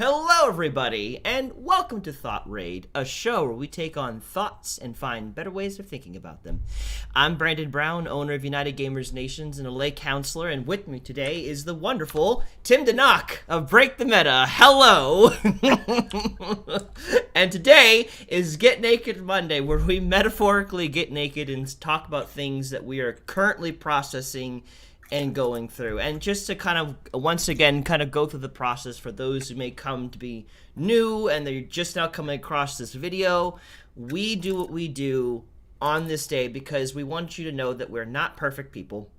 Hello, everybody, and welcome to Thought Raid, a show where we take on thoughts and find better ways of thinking about them. I'm Brandon Brown, owner of United Gamers Nations and a lay counselor, and with me today is the wonderful Tim DeNock of Break the Meta. Hello! And today is Get Naked Monday, where we metaphorically get naked and talk about things that we are currently processing and going through, and just to kind of once again kind of go through the process for those who may come to be new and they're just now coming across this video. We do what we do on this day because we want you to know that we're not perfect people.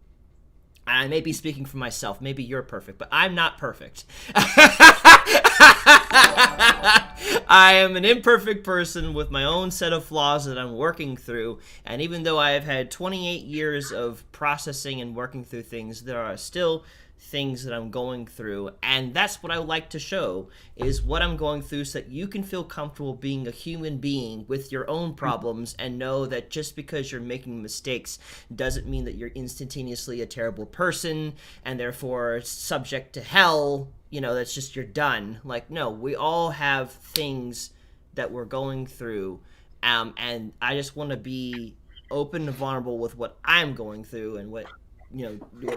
I may be speaking for myself. Maybe you're perfect, but I'm not perfect. I am an imperfect person with my own set of flaws that I'm working through. And even though I have had 28 years of processing and working through things, there are still things that I'm going through. And that's what I would like to show, is what I'm going through, so that you can feel comfortable being a human being with your own problems and know that just because you're making mistakes doesn't mean that you're instantaneously a terrible person and therefore subject to hell. You know, that's just you're done. Like, no, we all have things that we're going through. And I just want to be open and vulnerable with what I'm going through and what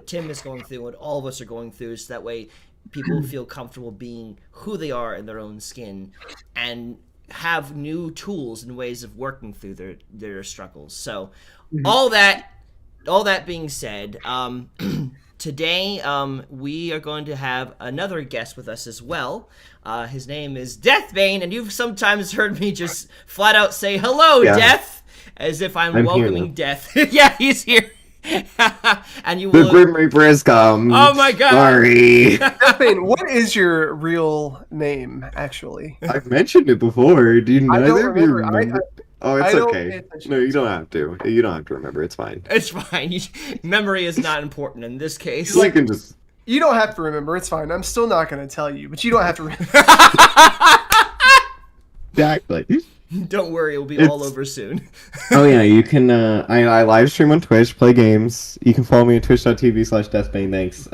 Tim is going through, what all of us are going through, so that way people feel comfortable being who they are in their own skin and have new tools and ways of working through their struggles. So all that being said, today we are going to have another guest with us as well. His name is Deathbane, and you've sometimes heard me just flat out say hello, Death, as if I'm welcoming death. Yeah, he's here. And you will... The Grim Reaper has come. Oh my god! Sorry. Deathbane, what is your real name, actually? I've mentioned it before. Do you neither of you remember? Oh, it's okay. No, you don't have to. You don't have to remember. It's fine. It's fine. Memory is not important in this case. You can just... You don't have to remember. It's fine. I'm still not going to tell you, but you don't have to remember. Exactly. Don't worry, it'll be all over soon. Oh yeah, you can. I live stream on Twitch, play games. You can follow me at twitch.tv/deathbane. Thanks.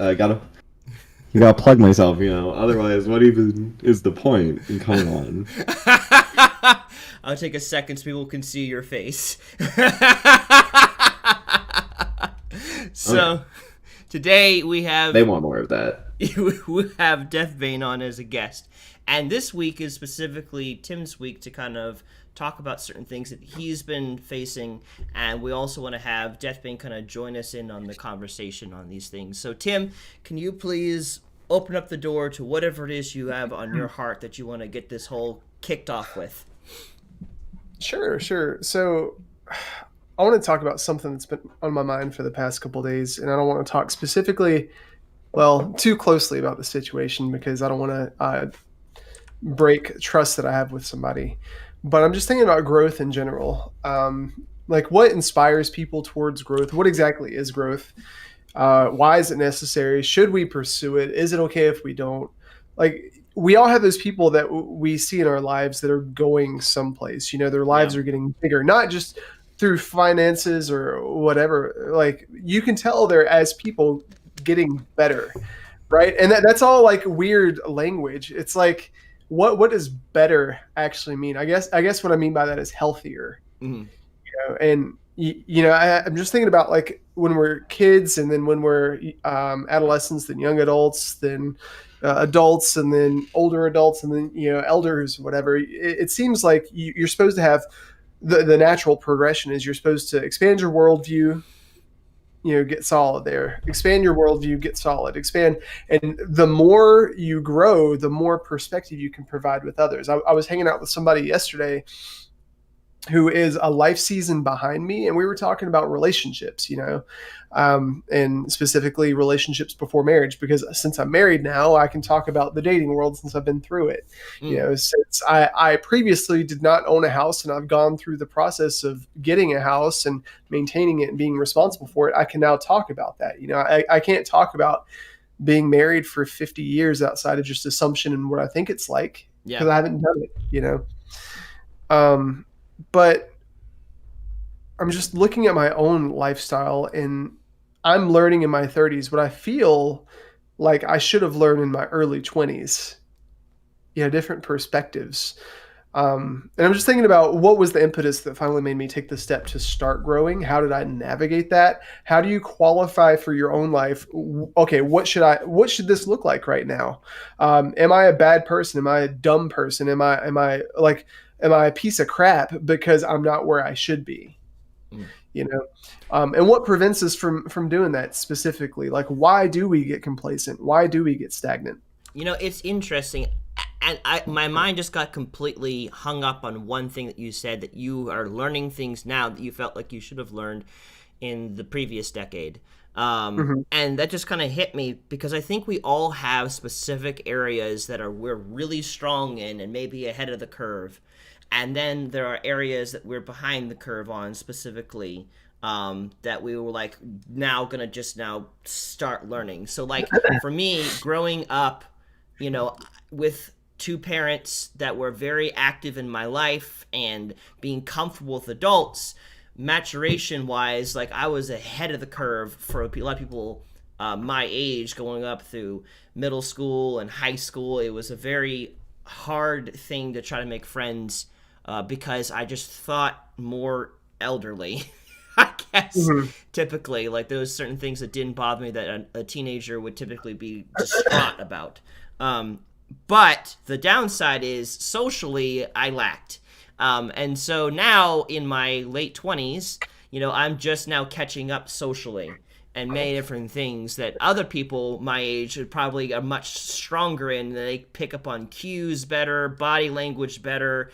You gotta plug myself, Otherwise, what even is the point in coming on? I'll take a second so people can see your face. So, today we have... They want more of that. We have Deathbane on as a guest. And this week is specifically Tim's week to kind of talk about certain things that he's been facing. And we also want to have Deathbane kind of join us in on the conversation on these things. So, Tim, can you please open up the door to whatever it is you have on your heart that you want to get this whole kicked off with? Sure. So, I want to talk about something that's been on my mind for the past couple of days. And I don't want to talk specifically, too closely about the situation because I don't want to... break trust that I have with somebody, but I'm just thinking about growth in general. Like, what inspires people towards growth? What exactly is growth? Why is it necessary? Should we pursue it? Is it okay if we don't? Like, we all have those people that we see in our lives that are going someplace. Their lives are getting bigger, not just through finances or whatever. Like, you can tell they're, as people, getting better, right? And that's all like weird language. It's like, what does better actually mean? I guess what I mean by that is healthier. Mm-hmm. And I'm just thinking about like when we're kids, and then when we're adolescents, then young adults, then adults, and then older adults, and then elders, whatever. It seems like you're supposed to have the natural progression is you're supposed to expand your worldview. Get solid there. Expand your worldview, get solid. Expand. And the more you grow, the more perspective you can provide with others. I was hanging out with somebody yesterday who is a life season behind me, and we were talking about relationships, and specifically relationships before marriage, because since I'm married now, I can talk about the dating world since I've been through it. Since I previously did not own a house, and I've gone through the process of getting a house and maintaining it and being responsible for it, I can now talk about that. I can't talk about being married for 50 years outside of just assumption and what I think it's like, because I haven't done it, but I'm just looking at my own lifestyle, and I'm learning in my 30s what I feel like I should have learned in my early 20s. different perspectives. And I'm just thinking about what was the impetus that finally made me take the step to start growing? How did I navigate that? How do you qualify for your own life? Okay, what should this look like right now? Am I a bad person? Am I a dumb person? Am I a piece of crap because I'm not where I should be? Mm. You know, and what prevents us from doing that specifically? Like, why do we get complacent? Why do we get stagnant? It's interesting. And my mind just got completely hung up on one thing that you said, that you are learning things now that you felt like you should have learned in the previous decade. Mm-hmm. And that just kind of hit me because I think we all have specific areas that we're really strong in and maybe ahead of the curve. And then there are areas that we're behind the curve on specifically, that we were like now gonna just now start learning. So like for me, growing up, with two parents that were very active in my life and being comfortable with adults, maturation wise, like I was ahead of the curve for a lot of people my age, going up through middle school and high school. It was a very hard thing to try to make friends, because I just thought more elderly. I guess Mm-hmm. typically, like there was certain things that didn't bother me that a teenager would typically be distraught about. But the downside is socially I lacked. And so now in my late 20s, I'm just now catching up socially and many different things that other people my age would probably are much stronger in. They pick up on cues better, body language better,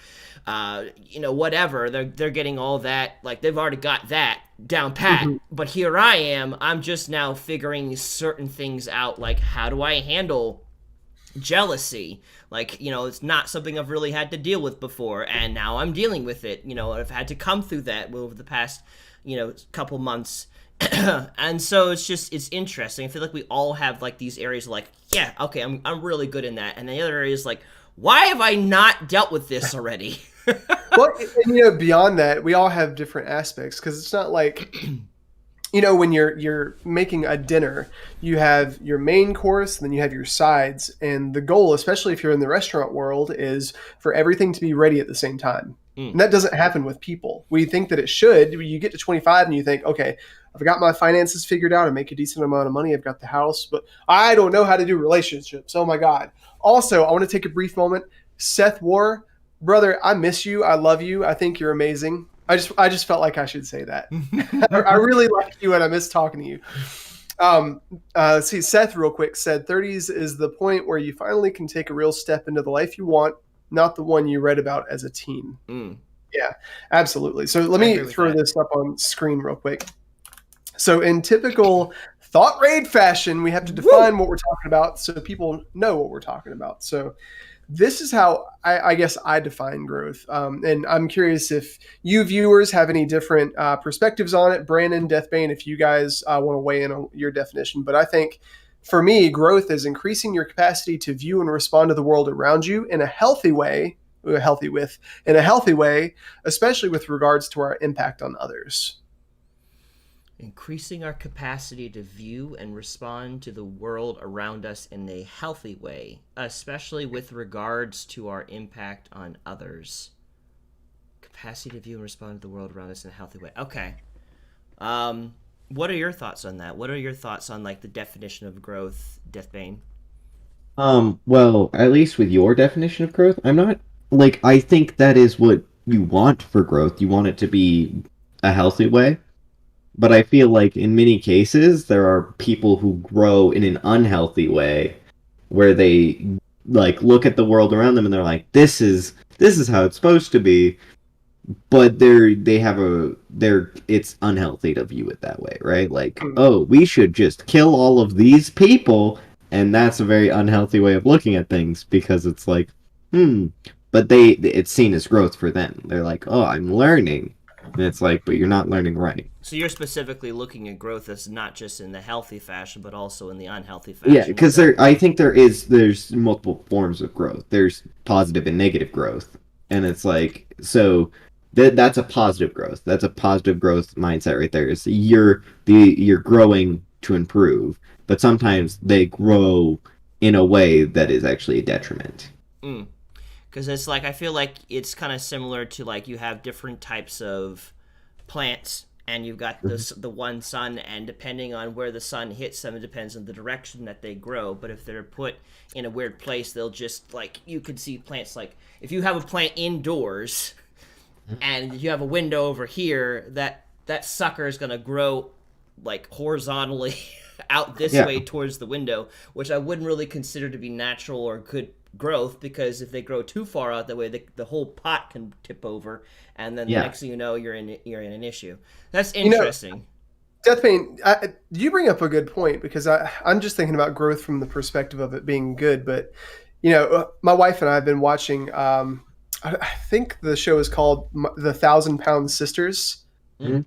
whatever. They're getting all that, like they've already got that down pat. Mm-hmm. But here I am, I'm just now figuring certain things out, like how do I handle jealousy? Like, it's not something I've really had to deal with before, and now I'm dealing with it. I've had to come through that over the past, couple months. And so it's interesting. I feel like we all have like these areas like, yeah, okay, I'm really good in that. And the other areas like, why have I not dealt with this already? Well, and beyond that, we all have different aspects, because it's not like, when you're making a dinner, you have your main course, and then you have your sides, and the goal, especially if you're in the restaurant world, is for everything to be ready at the same time. And that doesn't happen with people. We think that it should. You get to 25 and you think, okay, I've got my finances figured out. I make a decent amount of money. I've got the house, but I don't know how to do relationships. Oh my God. Also, I want to take a brief moment. Seth War, brother, I miss you. I love you. I think you're amazing. I just felt like I should say that. I really like you and I miss talking to you. See, Seth real quick said 30s is the point where you finally can take a real step into the life you want, not the one you read about as a teen. Yeah, absolutely. So let me throw this up on screen real quick. So in typical thought raid fashion, we have to define what we're talking about so people know what we're talking about. So this is how I guess I define growth. And I'm curious if you viewers have any different perspectives on it. Brandon, Deathbane, if you guys want to weigh in on your definition. But I think for me, growth is increasing your capacity to view and respond to the world around you in a healthy way, especially with regards to our impact on others. Increasing our capacity to view and respond to the world around us in a healthy way, especially with regards to our impact on others. Capacity to view and respond to the world around us in a healthy way. Okay. What are your thoughts on that? What are your thoughts on like the definition of growth, Deathbane? Well, at least with your definition of growth, I'm not like I think that is what you want for growth. You want it to be a healthy way. But I feel like in many cases there are people who grow in an unhealthy way where they like look at the world around them and they're like, this is how it's supposed to be, but it's unhealthy to view it that way, right? Like, oh, we should just kill all of these people, and that's a very unhealthy way of looking at things because it's like, but it's seen as growth for them. They're like, oh, I'm learning. And it's like, but you're not learning right. So you're specifically looking at growth as not just in the healthy fashion, but also in the unhealthy fashion. Yeah, because I think there's multiple forms of growth. There's positive and negative growth, and it's like so that's a positive growth. That's a positive growth mindset right there. Is you're growing to improve, but sometimes they grow in a way that is actually a detriment. Because it's like, I feel like it's kind of similar to like you have different types of plants, and you've got the one sun, and depending on where the sun hits them, it depends on the direction that they grow. But if they're put in a weird place, they'll just, like, you could see plants, like if you have a plant indoors and you have a window over here, that sucker is going to grow like horizontally out this way towards the window, which I wouldn't really consider to be natural or good growth, because if they grow too far out that way, the whole pot can tip over, and then the next thing you know, you're in an issue. That's interesting. Deathbane, you bring up a good point, because I'm just thinking about growth from the perspective of it being good. But my wife and I have been watching. I think the show is called The 1,000-Pound Sisters. Mm-hmm.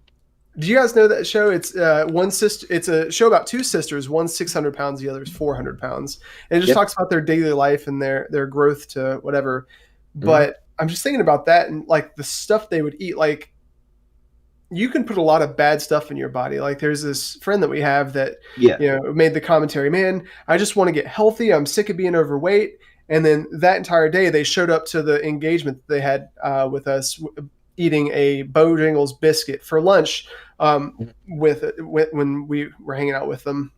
Do you guys know that show? It's one sister. It's a show about two sisters. One's 600 pounds, the other's 400 pounds. And it just talks about their daily life and their growth to whatever. But I'm just thinking about that, and like the stuff they would eat. Like, you can put a lot of bad stuff in your body. Like, there's this friend that we have that made the commentary, man, I just want to get healthy. I'm sick of being overweight. And then that entire day, they showed up to the engagement that they had with us, eating a Bojangles biscuit for lunch when we were hanging out with them.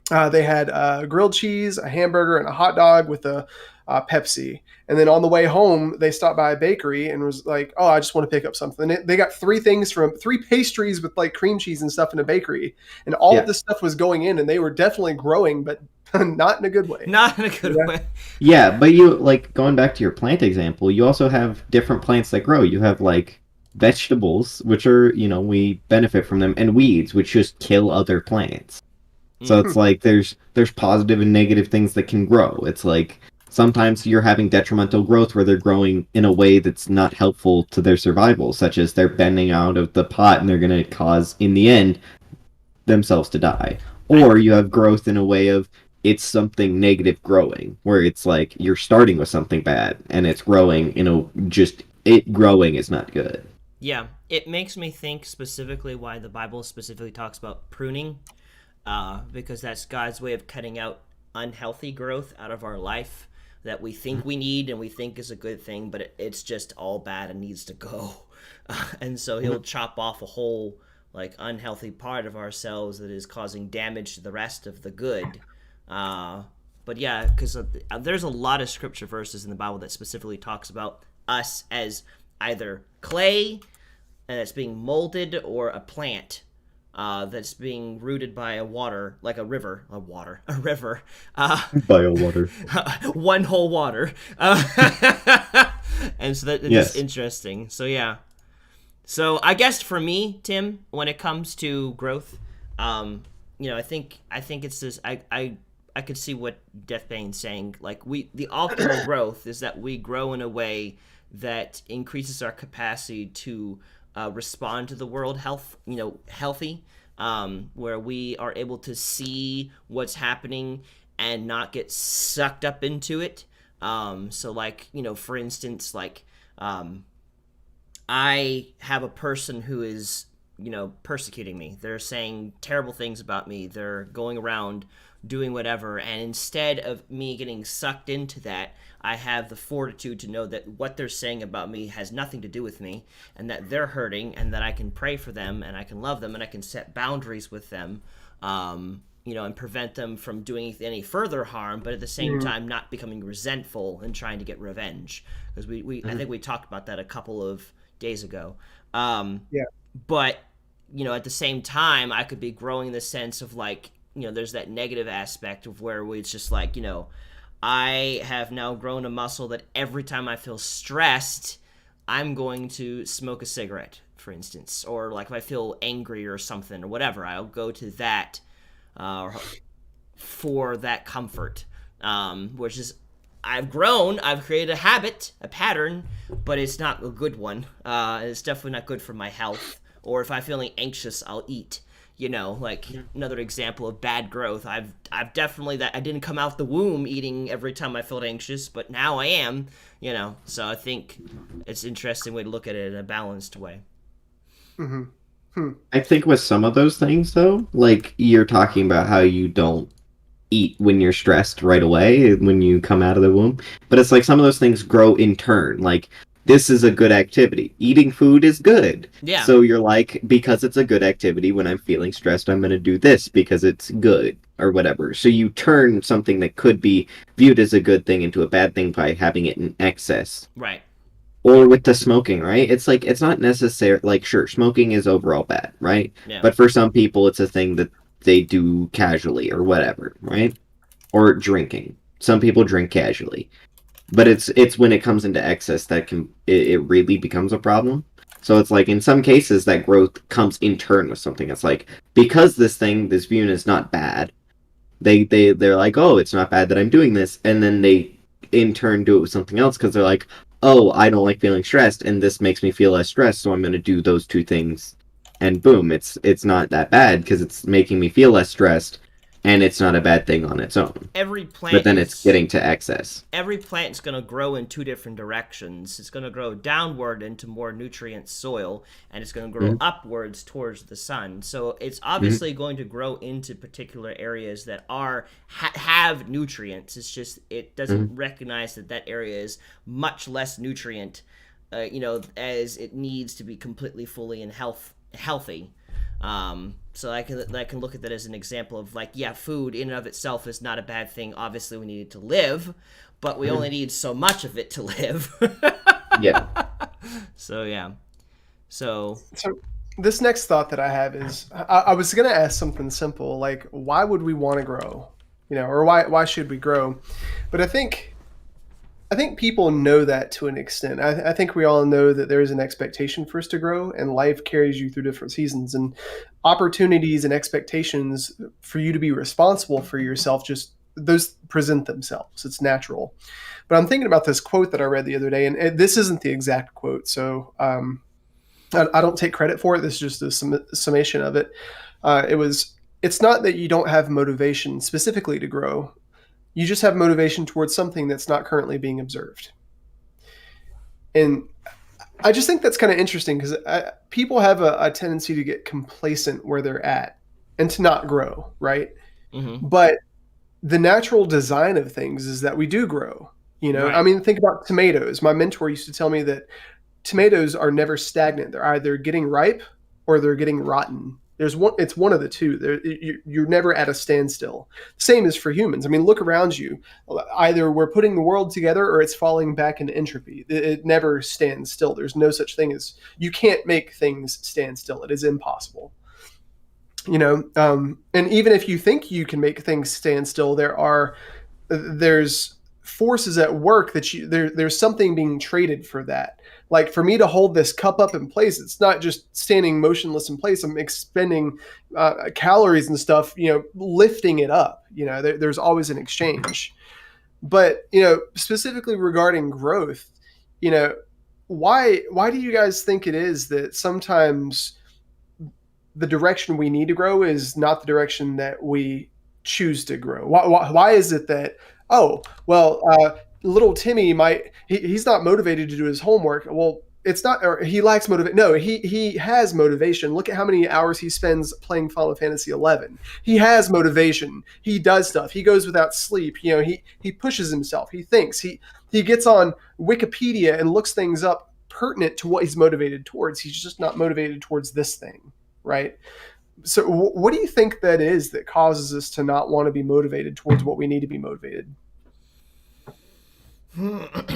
They had grilled cheese, a hamburger, and a hot dog with a Pepsi. And then on the way home, they stopped by a bakery and was like, oh, I just want to pick up something. They got three pastries with like cream cheese and stuff in a bakery. And all of this stuff was going in, and they were definitely growing, but not in a good way. Not in a good way. Yeah, but you, like, going back to your plant example, you also have different plants that grow. You have, like, vegetables, which are, we benefit from them, and weeds, which just kill other plants. So it's like there's positive and negative things that can grow. It's like sometimes you're having detrimental growth where they're growing in a way that's not helpful to their survival, such as they're bending out of the pot and they're going to cause, in the end, themselves to die. Or you have growth in a way of it's something negative growing, where it's like you're starting with something bad and it's growing, it growing is not good. Yeah, it makes me think specifically why the Bible specifically talks about pruning, because that's God's way of cutting out unhealthy growth out of our life that we think we need and we think is a good thing, but it's just all bad and needs to go. And so he'll chop off a whole like unhealthy part of ourselves that is causing damage to the rest of the good. But yeah, because there's a lot of scripture verses in the Bible that specifically talks about us as either clay that's being molded or a plant that's being rooted by a river. By a water. One whole water. And so that's just interesting. So yeah. So I guess for me, Tim, when it comes to growth, I think it's this. I could see what Deathbane's saying. Like the optimal growth is that we grow in a way that increases our capacity to respond to the world healthy, where we are able to see what's happening and not get sucked up into it. So like, for instance, like, I have a person who is, persecuting me. They're saying terrible things about me. They're going around doing whatever. And instead of me getting sucked into that, I have the fortitude to know that what they're saying about me has nothing to do with me, and that they're hurting, and that I can pray for them, and I can love them, and I can set boundaries with them, and prevent them from doing any further harm, but at the same time not becoming resentful and trying to get revenge. Because I think we talked about that a couple of days ago. But, at the same time, I could be growing the sense of like, there's that negative aspect of where it's just like, I have now grown a muscle that every time I feel stressed, I'm going to smoke a cigarette, for instance. Or like if I feel angry or something or whatever, I'll go to that for that comfort, which is, I've created a habit, a pattern, but it's not a good one. It's definitely not good for my health. Or if I'm feeling anxious, I'll eat. Another example of bad growth. I've definitely I didn't come out the womb eating every time I felt anxious, but now I am, so I think it's an interesting way to look at it in a balanced way. I think with some of those things though, like you're talking about how you don't eat when you're stressed right away when you come out of the womb. But it's like some of those things grow in turn. Like this is a good activity. Eating food is good. Yeah. So you're like, because it's a good activity, when I'm feeling stressed, I'm going to do this because it's good or whatever. So you turn something that could be viewed as a good thing into a bad thing by having it in excess. Right. Or with the smoking, right? It's like, it's not necessary. Like, sure, smoking is overall bad, right? Yeah. But for some people, it's a thing that they do casually or whatever, right? Or drinking. Some people drink casually. But it's when it comes into excess that it really becomes a problem. So it's like in some cases that growth comes in turn with something. It's like because this view is not bad, they're like, oh, it's not bad that I'm doing this, and then they in turn do it with something else because they're like, oh, I don't like feeling stressed, and this makes me feel less stressed, so I'm going to do those two things, and boom, it's not that bad because it's making me feel less stressed, and it's not a bad thing on its own. Every plant, but then it's getting to excess. Every plant's going to grow in two different directions. It's going to grow downward into more nutrient soil, and it's going to grow upwards towards the sun. So it's obviously going to grow into particular areas that have nutrients. It's just it doesn't recognize that area is much less nutrient, as it needs to be completely, fully, and healthy. So I can look at that as an example of like, yeah, food in and of itself is not a bad thing. Obviously, we need it to live, but we only need so much of it to live. Yeah. So yeah. So this next thought that I have is I was gonna ask something simple like why would we want to grow, or why should we grow? But I think people know that to an extent. I think we all know that there is an expectation for us to grow, and life carries you through different seasons and opportunities and expectations for you to be responsible for yourself. Just those present themselves. It's natural. But I'm thinking about this quote that I read the other day, and this isn't the exact quote, so I don't take credit for it. This is just a summation of it. It's not that you don't have motivation specifically to grow. You just have motivation towards something that's not currently being observed. And I just think that's kind of interesting because people have a tendency to get complacent where they're at and to not grow, right? Mm-hmm. But the natural design of things is that we do grow. Right. I mean, think about tomatoes. My mentor used to tell me that tomatoes are never stagnant. They're either getting ripe or they're getting rotten. It's one of the two. You're never at a standstill. Same as for humans. I mean, look around you. Either we're putting the world together or it's falling back into entropy. It never stands still. There's no such thing as you can't make things stand still. It is impossible. And even if you think you can make things stand still, there's forces at work that there's something being traded for that. Like for me to hold this cup up in place, it's not just standing motionless in place. I'm expending calories and stuff, lifting it up. There's always an exchange. But, specifically regarding growth, why do you guys think it is that sometimes the direction we need to grow is not the direction that we choose to grow? Why is it that, little Timmy he's not motivated to do his homework. Well, it's not, or he lacks motivation. No, he has motivation. Look at how many hours he spends playing Final Fantasy 11. He has motivation. He does stuff. He goes without sleep. He pushes himself. He thinks. He gets on Wikipedia and looks things up pertinent to what he's motivated towards. He's just not motivated towards this thing, right? So what do you think that is that causes us to not want to be motivated towards what we need to be motivated?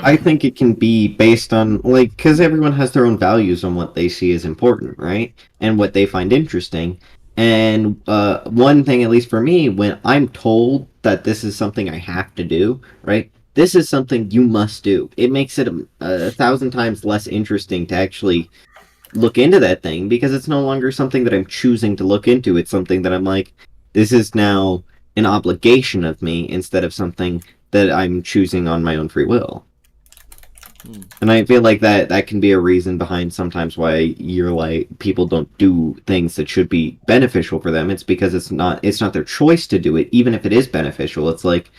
I think it can be based on, because everyone has their own values on what they see as important, right? And what they find interesting. And one thing, at least for me, when I'm told that this is something I have to do, right? This is something you must do. It makes it 1,000 times less interesting to actually look into that thing because it's no longer something that I'm choosing to look into. It's something that I'm like, this is now an obligation of me instead of something that I'm choosing on my own free will. And I feel like that can be a reason behind sometimes why you're like people don't do things that should be beneficial for them. It's because it's not their choice to do it, even if it is beneficial. It's like,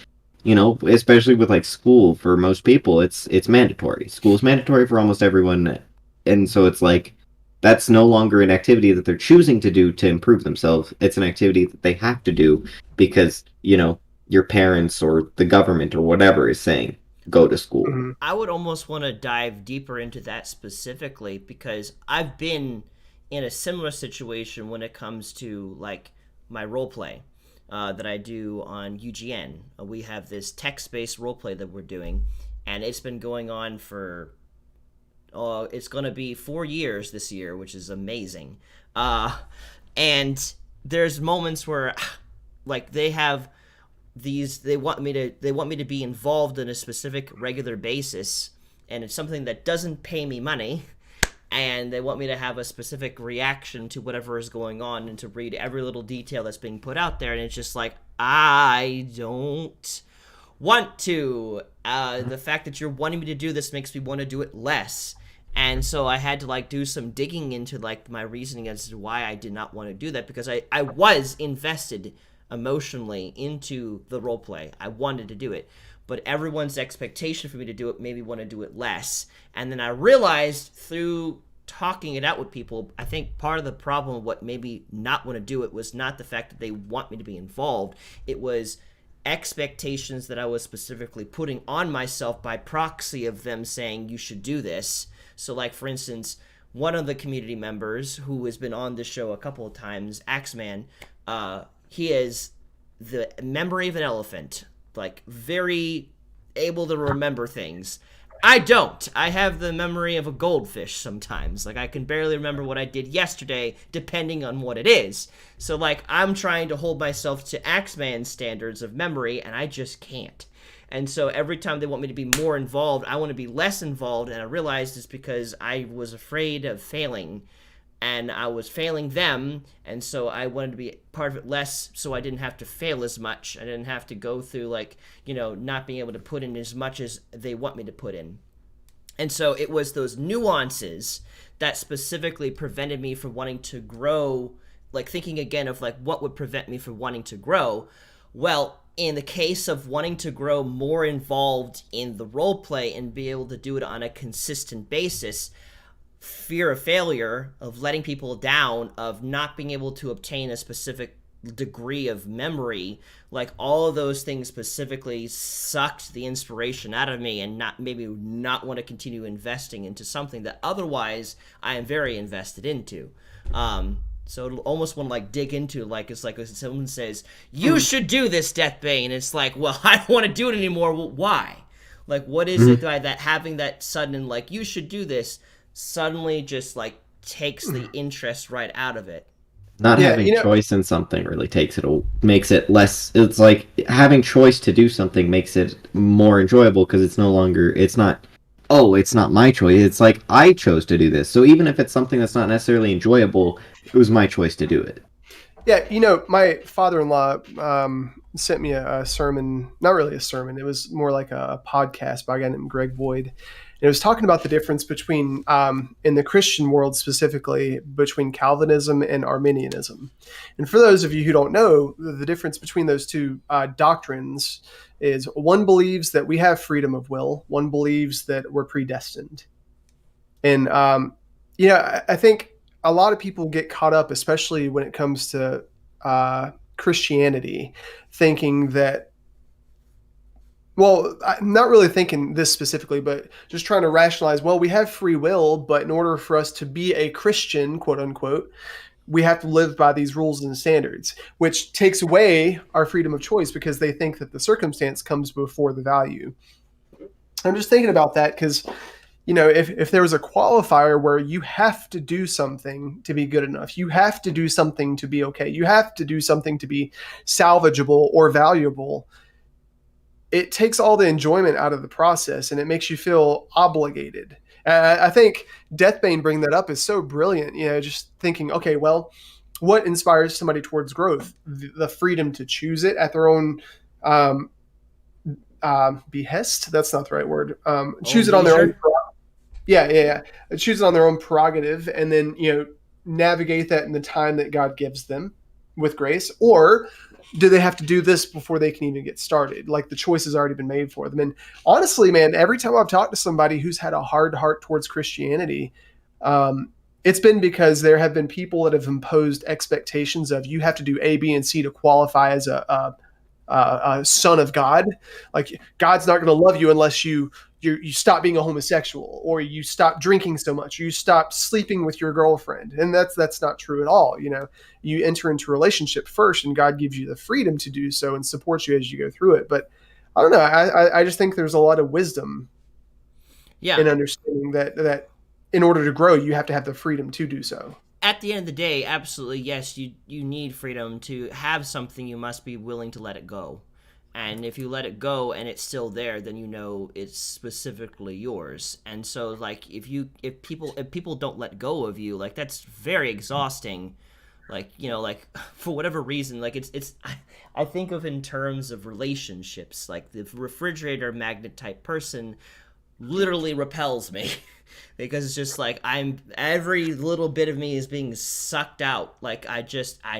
especially with like school for most people, it's mandatory. School's mandatory for almost everyone, and so it's like that's no longer an activity that they're choosing to do to improve themselves. It's an activity that they have to do because, your parents or the government or whatever is saying. Go to school. Mhm. I would almost want to dive deeper into that specifically because I've been in a similar situation when it comes to like my role play that I do on UGN. We have this text-based role play that we're doing, and it's been going on for it's going to be 4 years this year, which is amazing. And there's moments where, like, they want me to be involved in a specific regular basis, and it's something that doesn't pay me money, and they want me to have a specific reaction to whatever is going on and to read every little detail that's being put out there, and it's just like, I don't want to. The fact that you're wanting me to do this makes me want to do it less. And so I had to like do some digging into like my reasoning as to why I did not want to do that, because I was invested emotionally into the role play. I wanted to do it, but everyone's expectation for me to do it made me want to do it less. And then I realized through talking it out with people, I think part of the problem of what made me not want to do it was not the fact that they want me to be involved. It was expectations that I was specifically putting on myself by proxy of them saying you should do this. So like, for instance, one of the community members who has been on the show a couple of times, Axeman, he is the memory of an elephant, like very able to remember things. I don't. I have the memory of a goldfish sometimes. Like, I can barely remember what I did yesterday, depending on what it is. So, like, I'm trying to hold myself to Axeman's standards of memory, and I just can't. And so every time they want me to be more involved, I want to be less involved, and I realized it's because I was afraid of failing, and I was failing them, and so I wanted to be part of it less so I didn't have to fail as much. I didn't have to go through, like, not being able to put in as much as they want me to put in. And so it was those nuances that specifically prevented me from wanting to grow, like thinking again of like what would prevent me from wanting to grow. Well, in the case of wanting to grow more involved in the role play and be able to do it on a consistent basis, fear of failure, of letting people down, of not being able to obtain a specific degree of memory, like all of those things specifically sucked the inspiration out of me and not want to continue investing into something that otherwise I am very invested into. So it'll almost want to like dig into, like, it's like if someone says, you should do this, Deathbane, and it's like, well, I don't want to do it anymore. Well, why? Like, what is it that having that sudden, like, you should do this suddenly just like takes the interest right out of it? Not having choice in something really makes it less. It's like having choice to do something makes it more enjoyable because it's not, oh, it's not my choice. It's like, I chose to do this. So even if it's something that's not necessarily enjoyable, it was my choice to do it. Yeah, my father-in-law sent me a sermon, not really a sermon, it was more like a podcast by a guy named Greg Boyd. And it was talking about the difference between, in the Christian world specifically, between Calvinism and Arminianism. And for those of you who don't know, the difference between those two doctrines is one believes that we have freedom of will, one believes that we're predestined. And, I think a lot of people get caught up, especially when it comes to Christianity, thinking that, well, I'm not really thinking this specifically, but just trying to rationalize, well, we have free will, but in order for us to be a Christian, quote unquote, we have to live by these rules and standards, which takes away our freedom of choice because they think that the circumstance comes before the value. I'm just thinking about that because, if there was a qualifier where you have to do something to be good enough, you have to do something to be okay, you have to do something to be salvageable or valuable, it takes all the enjoyment out of the process and it makes you feel obligated. I think Deathbane bringing that up is so brilliant, just thinking, okay, well, what inspires somebody towards growth? The freedom to choose it at their own behest. That's not the right word. Choose it on their own. Yeah. Choose it on their own prerogative and then, navigate that in the time that God gives them with grace. Or do they have to do this before they can even get started? Like the choice has already been made for them. And honestly, man, every time I've talked to somebody who's had a hard heart towards Christianity, it's been because there have been people that have imposed expectations of you have to do A, B, and C to qualify as a a son of God. Like God's not going to love you unless you stop being a homosexual, or you stop drinking so much, or you stop sleeping with your girlfriend. And that's not true at all. You enter into a relationship first, and God gives you the freedom to do so and supports you as you go through it. But I don't know. I just think there's a lot of wisdom in understanding that in order to grow, you have to have the freedom to do so. At the end of the day, absolutely, yes, you need freedom. To have something, you must be willing to let it go. And if you let it go and it's still there, then it's specifically yours. And so, like, if people don't let go of you, like, that's very exhausting. Like, like, for whatever reason, like, I think of in terms of relationships. Like, the refrigerator magnet type person literally repels me. Because it's just like every little bit of me is being sucked out. Like I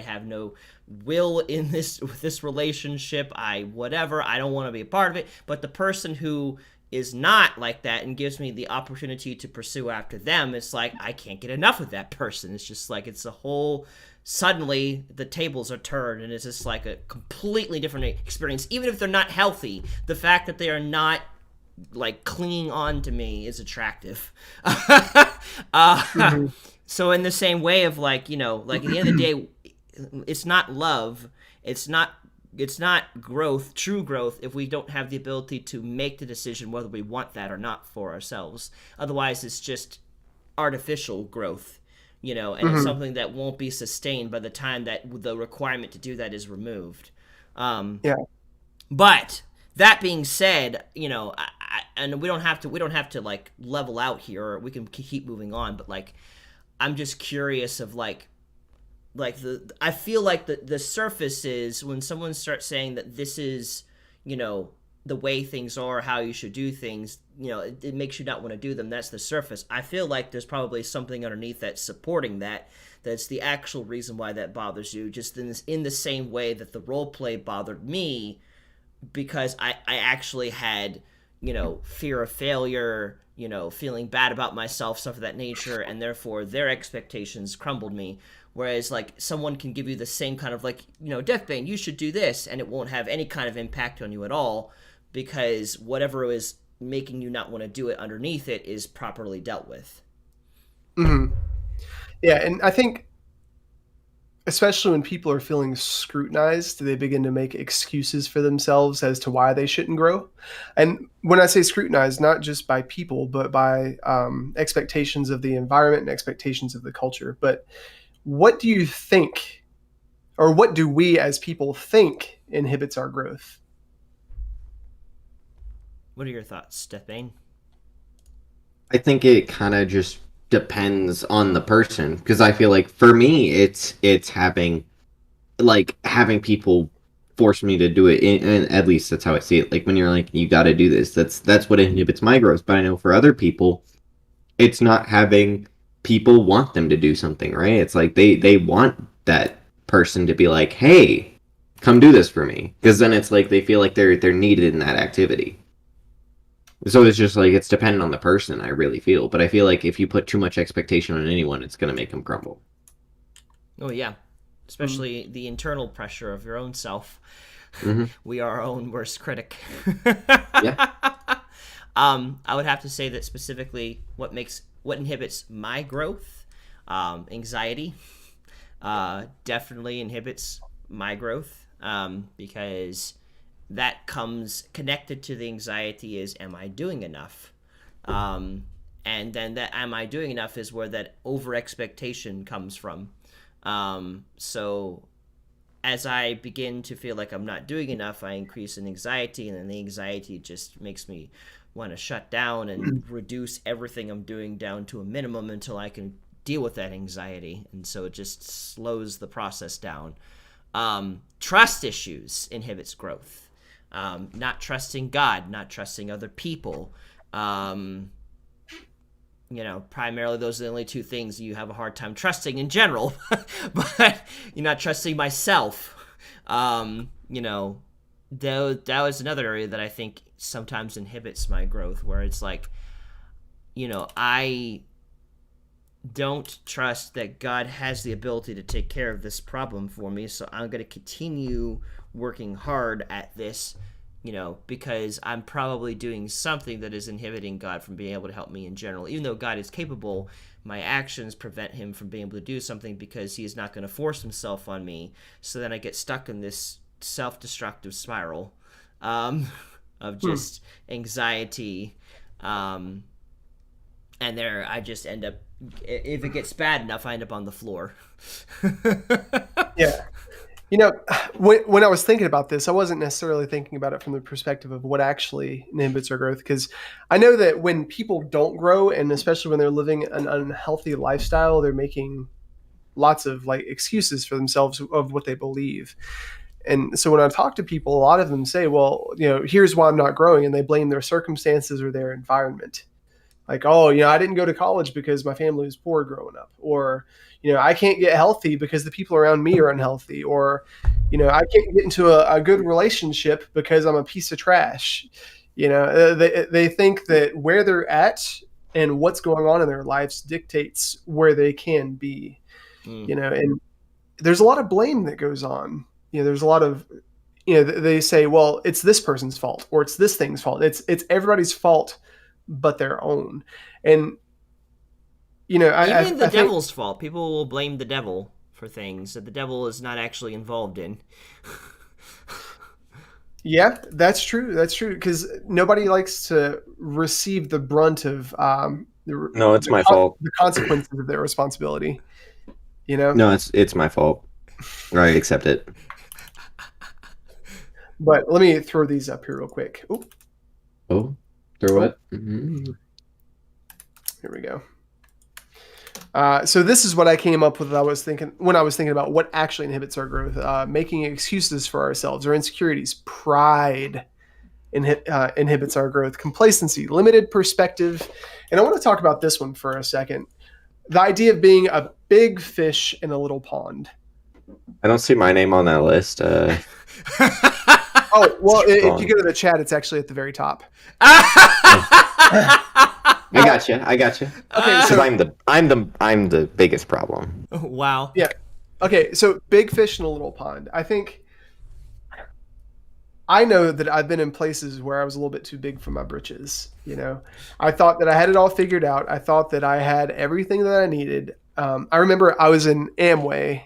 have no will in this relationship. I don't want to be a part of it. But the person who is not like that and gives me the opportunity to pursue after them, it's like I can't get enough of that person. It's just like it's a whole suddenly the tables are turned, and it's just like a completely different experience. Even if they're not healthy, the fact that they are not like clinging on to me is attractive. So in the same way of like, like at the end of the day, it's not love, it's not growth, true growth, if we don't have the ability to make the decision whether we want that or not for ourselves. Otherwise it's just artificial growth, and it's something that won't be sustained by the time that the requirement to do that is removed. But that being said, and we don't have to like level out here, or we can keep moving on. But like, I'm just curious of like I feel like the surface is when someone starts saying that this is, the way things are, how you should do things, it makes you not want to do them. That's the surface. I feel like there's probably something underneath that's supporting that. That's the actual reason why that bothers you. Just in the same way that the role play bothered me. Because I actually had, fear of failure, feeling bad about myself, stuff of that nature, and therefore their expectations crumbled me. Whereas, like, someone can give you the same kind of, like, Deathbane, you should do this, and it won't have any kind of impact on you at all, because whatever is making you not want to do it underneath it is properly dealt with. Mm-hmm. Yeah, and I think especially when people are feeling scrutinized, they begin to make excuses for themselves as to why they shouldn't grow. And when I say scrutinized, not just by people, but by expectations of the environment and expectations of the culture. But what do you think, or what do we as people think inhibits our growth? What are your thoughts, Deathbane? I think it kind of just depends on the person, because I feel like for me it's having people force me to do it, and at least that's how I see it. Like when you're like, you got to do this, that's what inhibits my growth. But I know for other people it's not having people want them to do something, right? It's like they want that person to be like, hey, come do this for me, because then it's like they feel like they're needed in that activity. So it's just like, it's dependent on the person, I really feel. But I feel like if you put too much expectation on anyone, it's going to make them crumble. Oh, yeah. Especially the internal pressure of your own self. Mm-hmm. We are our own worst critic. Yeah. I would have to say that specifically what inhibits my growth, anxiety, definitely inhibits my growth, because that comes connected to the anxiety is, am I doing enough? And then that am I doing enough is where that over expectation comes from. So as I begin to feel like I'm not doing enough, I increase in anxiety, and then the anxiety just makes me want to shut down and reduce everything I'm doing down to a minimum until I can deal with that anxiety. And so it just slows the process down. Trust issues inhibits growth. Not trusting God, not trusting other people. Primarily those are the only two things you have a hard time trusting in general. But you're not trusting myself. That was another area that I think sometimes inhibits my growth, where it's like, I don't trust that God has the ability to take care of this problem for me, so I'm going to continue working hard at this, because I'm probably doing something that is inhibiting God from being able to help me in general. Even though God is capable, my actions prevent him from being able to do something because he is not going to force himself on me. So then I get stuck in this self-destructive spiral of just anxiety. And there I just end up, if it gets bad enough, I end up on the floor. Yeah. When I was thinking about this, I wasn't necessarily thinking about it from the perspective of what actually inhibits our growth, because I know that when people don't grow, and especially when they're living an unhealthy lifestyle, they're making lots of excuses for themselves of what they believe. And so when I talk to people, a lot of them say, well, here's why I'm not growing. And they blame their circumstances or their environment. Like, oh, I didn't go to college because my family was poor growing up. Or, I can't get healthy because the people around me are unhealthy. Or, I can't get into a good relationship because I'm a piece of trash. They think that where they're at and what's going on in their lives dictates where they can be. And there's a lot of blame that goes on. There's a lot of, they say, well, it's this person's fault or it's this thing's fault. It's everybody's fault but their own. And even the devil's fault. People will blame the devil for things that the devil is not actually involved in. Yeah, that's true. That's true, because nobody likes to receive the brunt of No, it's my fault. The consequences of their responsibility. No, it's my fault. I accept it. But let me throw these up here real quick. Ooh. Oh, throw what? Mm-hmm. Here we go. So this is what I came up with when I was thinking about what actually inhibits our growth. Making excuses for ourselves or insecurities. Pride inhibits our growth. Complacency, limited perspective. And I want to talk about this one for a second. The idea of being a big fish in a little pond. I don't see my name on that list. Oh, well, if you go to the chat, it's actually at the very top. I got you. Okay, so I'm the biggest problem. Wow. Yeah. Okay, so big fish in a little pond. I know that I've been in places where I was a little bit too big for my britches. I thought that I had it all figured out. I thought that I had everything that I needed. I remember I was in Amway,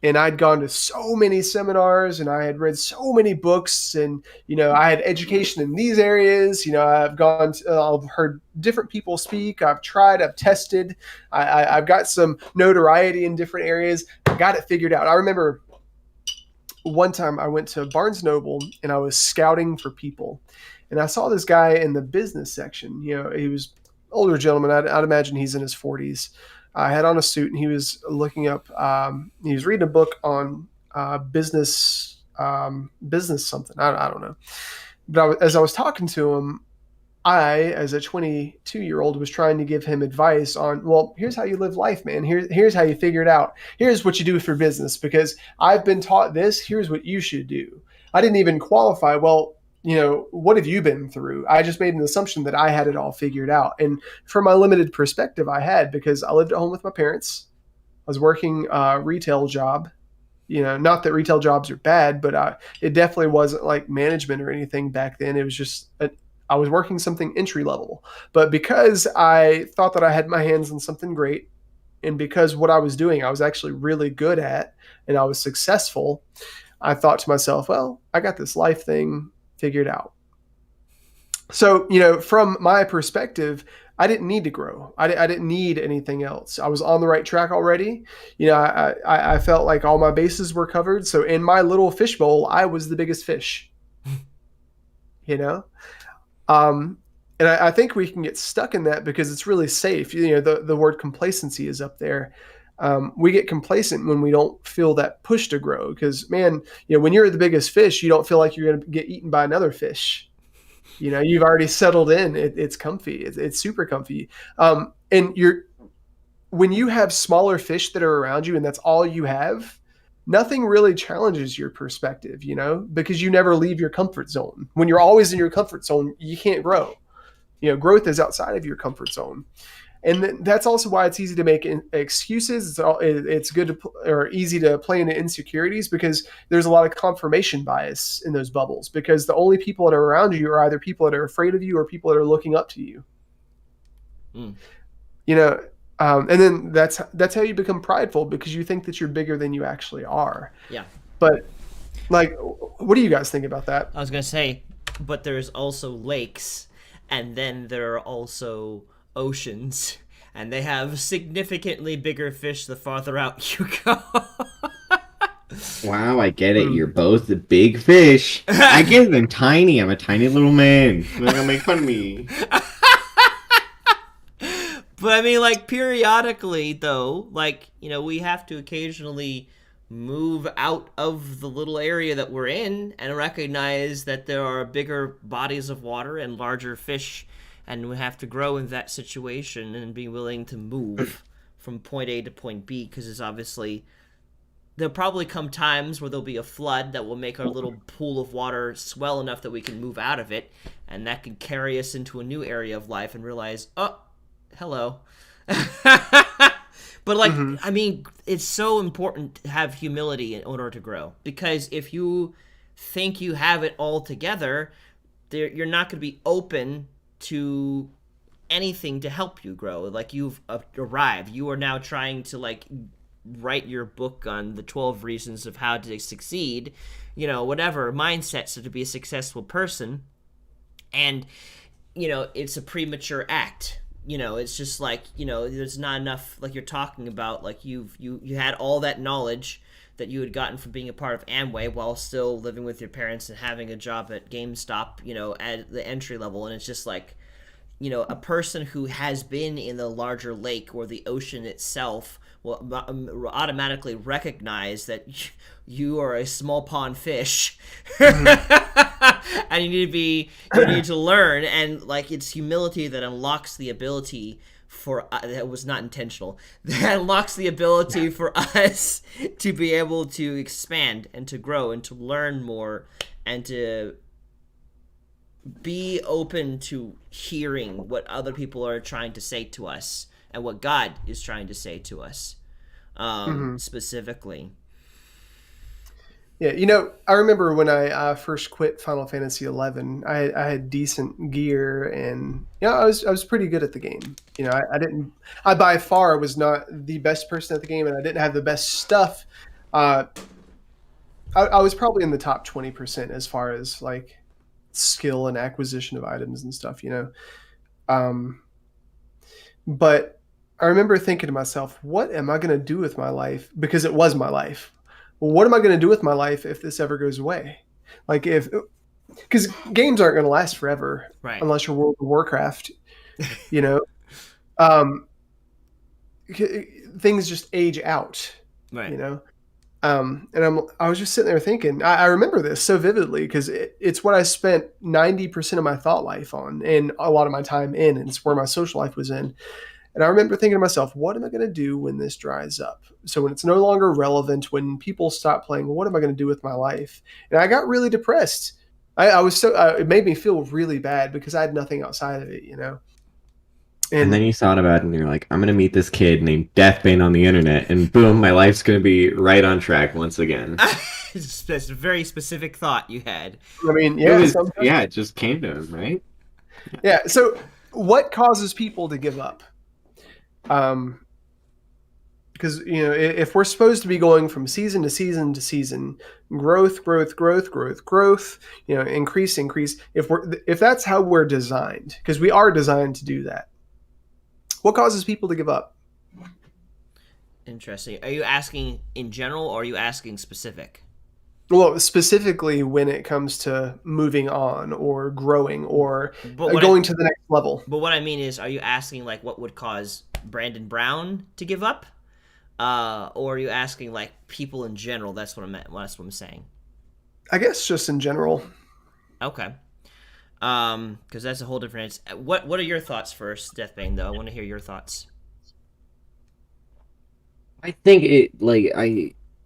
and I'd gone to so many seminars and I had read so many books, and, I had education in these areas. I've heard different people speak. I've tried, I've tested. I've got some notoriety in different areas. I got it figured out. I remember one time I went to Barnes & Noble and I was scouting for people, and I saw this guy in the business section. He was an older gentleman. I'd imagine he's in his 40s. I had on a suit, and he was looking up. He was reading a book on business something. I don't know. But as I was talking to him, as a 22-year-old, was trying to give him advice on, well, here's how you live life, man. Here's how you figure it out. Here's what you do for business, because I've been taught this. Here's what you should do. I didn't even qualify. Well, what have you been through? I just made an assumption that I had it all figured out. And from my limited perspective, I had, because I lived at home with my parents. I was working a retail job. Not that retail jobs are bad, but it definitely wasn't like management or anything back then. It was just, I was working something entry level. But because I thought that I had my hands on something great, and because what I was doing, I was actually really good at, and I was successful, I thought to myself, well, I got this life thing figured out. So, from my perspective, I didn't need to grow. I didn't need anything else. I was on the right track already. I felt like all my bases were covered. So in my little fishbowl, I was the biggest fish, And I think we can get stuck in that because it's really safe. The word complacency is up there. We get complacent when we don't feel that push to grow, because, man, when you're the biggest fish, you don't feel like you're going to get eaten by another fish. You've already settled in. It's comfy. It's super comfy. And when you have smaller fish that are around you and that's all you have, nothing really challenges your perspective, because you never leave your comfort zone. When you're always in your comfort zone, you can't grow. Growth is outside of your comfort zone. And that's also why it's easy to make excuses. It's good to, or easy to play into insecurities, because there's a lot of confirmation bias in those bubbles, because the only people that are around you are either people that are afraid of you or people that are looking up to you. Mm. You know, and then that's how you become prideful, because you think that you're bigger than you actually are. Yeah. But like, what do you guys think about that? I was gonna say, but there's also lakes, and then there are also oceans, and they have significantly bigger fish the farther out you go. Wow, I get it. You're both the big fish. I get it. I'm tiny. I'm a tiny little man. They're gonna make fun of me. But I mean, like, periodically, though, like, you know, we have to occasionally move out of the little area that we're in and recognize that there are bigger bodies of water and larger fish, and we have to grow in that situation and be willing to move from point A to point B, because it's obviously, there'll probably come times where there'll be a flood that will make our little pool of water swell enough that we can move out of it, and that can carry us into a new area of life and realize, oh, hello. But like, I mean, it's so important to have humility in order to grow, because if you think you have it all together, you're not going to be open to anything to help you grow. Like, you've arrived. You are now trying to, like, write your book on the 12 reasons of how to succeed, you know, whatever mindsets to be a successful person. And, you know, it's a premature act. You know, it's just like, you know, there's not enough, like you're talking about, like you had all that knowledge that you had gotten from being a part of Amway while still living with your parents and having a job at GameStop, you know, at the entry level. And it's just like, you know, a person who has been in the larger lake or the ocean itself will automatically recognize that you are a small pond fish. And you need to learn, and like, it's humility that unlocks the ability for that was not intentional. That unlocks the ability for us to be able to expand and to grow and to learn more and to be open to hearing what other people are trying to say to us and what God is trying to say to us, specifically. Yeah, you know, I remember when I first quit Final Fantasy XI, I had decent gear, and I was pretty good at the game. You know, I by far was not the best person at the game, and I didn't have the best stuff. I was probably in the top 20% as far as like skill and acquisition of items and stuff, you know. But I remember thinking to myself, what am I going to do with my life? Because it was my life. Well, what am I going to do with my life if this ever goes away? Like, because games aren't going to last forever, right? Unless you're World of Warcraft, you know. Things just age out, right? You know. And I was just sitting there thinking, I remember this so vividly, because it's what I spent 90% of my thought life on, and a lot of my time in, and it's where my social life was in. And I remember thinking to myself, what am I going to do when this dries up? So when it's no longer relevant, when people stop playing, what am I going to do with my life? And I got really depressed. I was it made me feel really bad, because I had nothing outside of it, you know? And then you thought about it, and you're like, I'm going to meet this kid named Deathbane on the internet, and boom, my life's going to be right on track once again. It's a very specific thought you had. I mean, yeah. It just came to him, right? Yeah. So what causes people to give up? Because, you know, if we're supposed to be going from season to season to season, growth, you know, increase, if that's how we're designed, because we are designed to do that, what causes people to give up? Interesting. Are you asking in general, or are you asking specific? Well, specifically when it comes to moving on or growing or going to the next level. But what I mean is, are you asking like what would cause Brandon Brown to give up? Or are you asking like people in general? That's what I'm saying. I guess just in general. Okay. Because that's a whole different. What are your thoughts first, Deathbane? Though I want to hear your thoughts. I think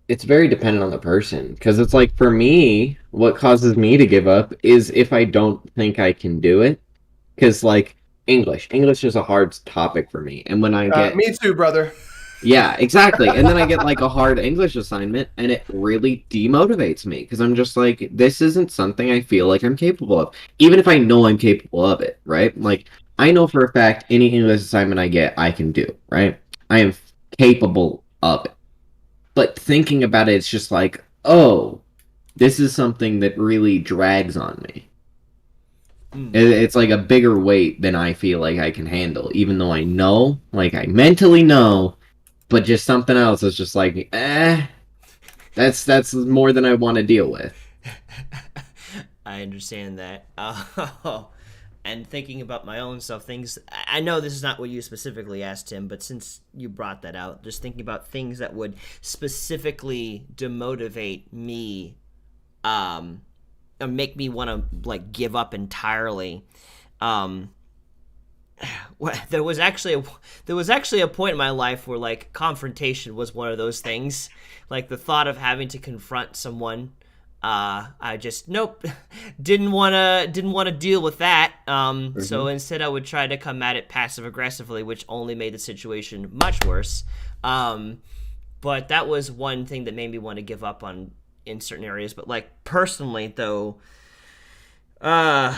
it's very dependent on the person, because it's like, for me, what causes me to give up is if I don't think I can do it. Because like, English. English is a hard topic for me. And when I get Me too, brother. Yeah, exactly. And then I get like a hard English assignment and it really demotivates me because I'm just like, this isn't something I feel like I'm capable of. Even if I know I'm capable of it, right? Like, I know for a fact any English assignment I get, I can do, right? I am capable of it. But thinking about it, it's just like, oh, this is something that really drags on me. It's like a bigger weight than I feel like I can handle, even though I know, like I mentally know, but just something else is just like, that's more than I want to deal with. I understand that. And thinking about my own stuff, things I know this is not what you specifically asked him, but since you brought that out, just thinking about things that would specifically demotivate me, or make me want to like give up entirely. There was actually a point in my life where like confrontation was one of those things, like the thought of having to confront someone. I just didn't want to deal with that. So instead, I would try to come at it passive aggressively, which only made the situation much worse. But that was one thing that made me want to give up on in certain areas. But like personally, though, yeah,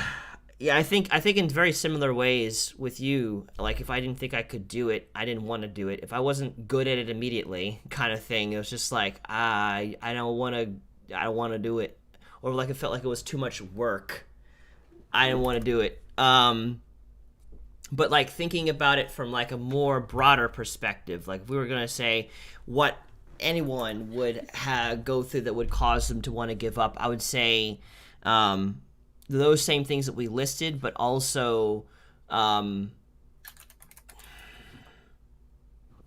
I think in very similar ways with you. Like if I didn't think I could do it, I didn't want to do it. If I wasn't good at it immediately, kind of thing, it was just like I don't want to do it, or like it felt like it was too much work. I didn't want to do it. But like thinking about it from like a more broader perspective, like if we were gonna say what anyone would go through that would cause them to want to give up, I would say those same things that we listed, but also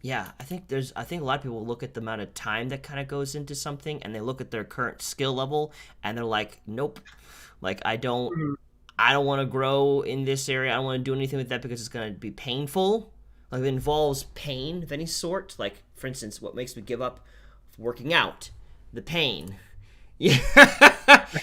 yeah, I think a lot of people look at the amount of time that kind of goes into something, and they look at their current skill level, and they're like, nope, like I don't want to grow in this area. I don't want to do anything with that because it's going to be painful. Like it involves pain of any sort. Like for instance, what makes me give up working out? The pain. Yeah,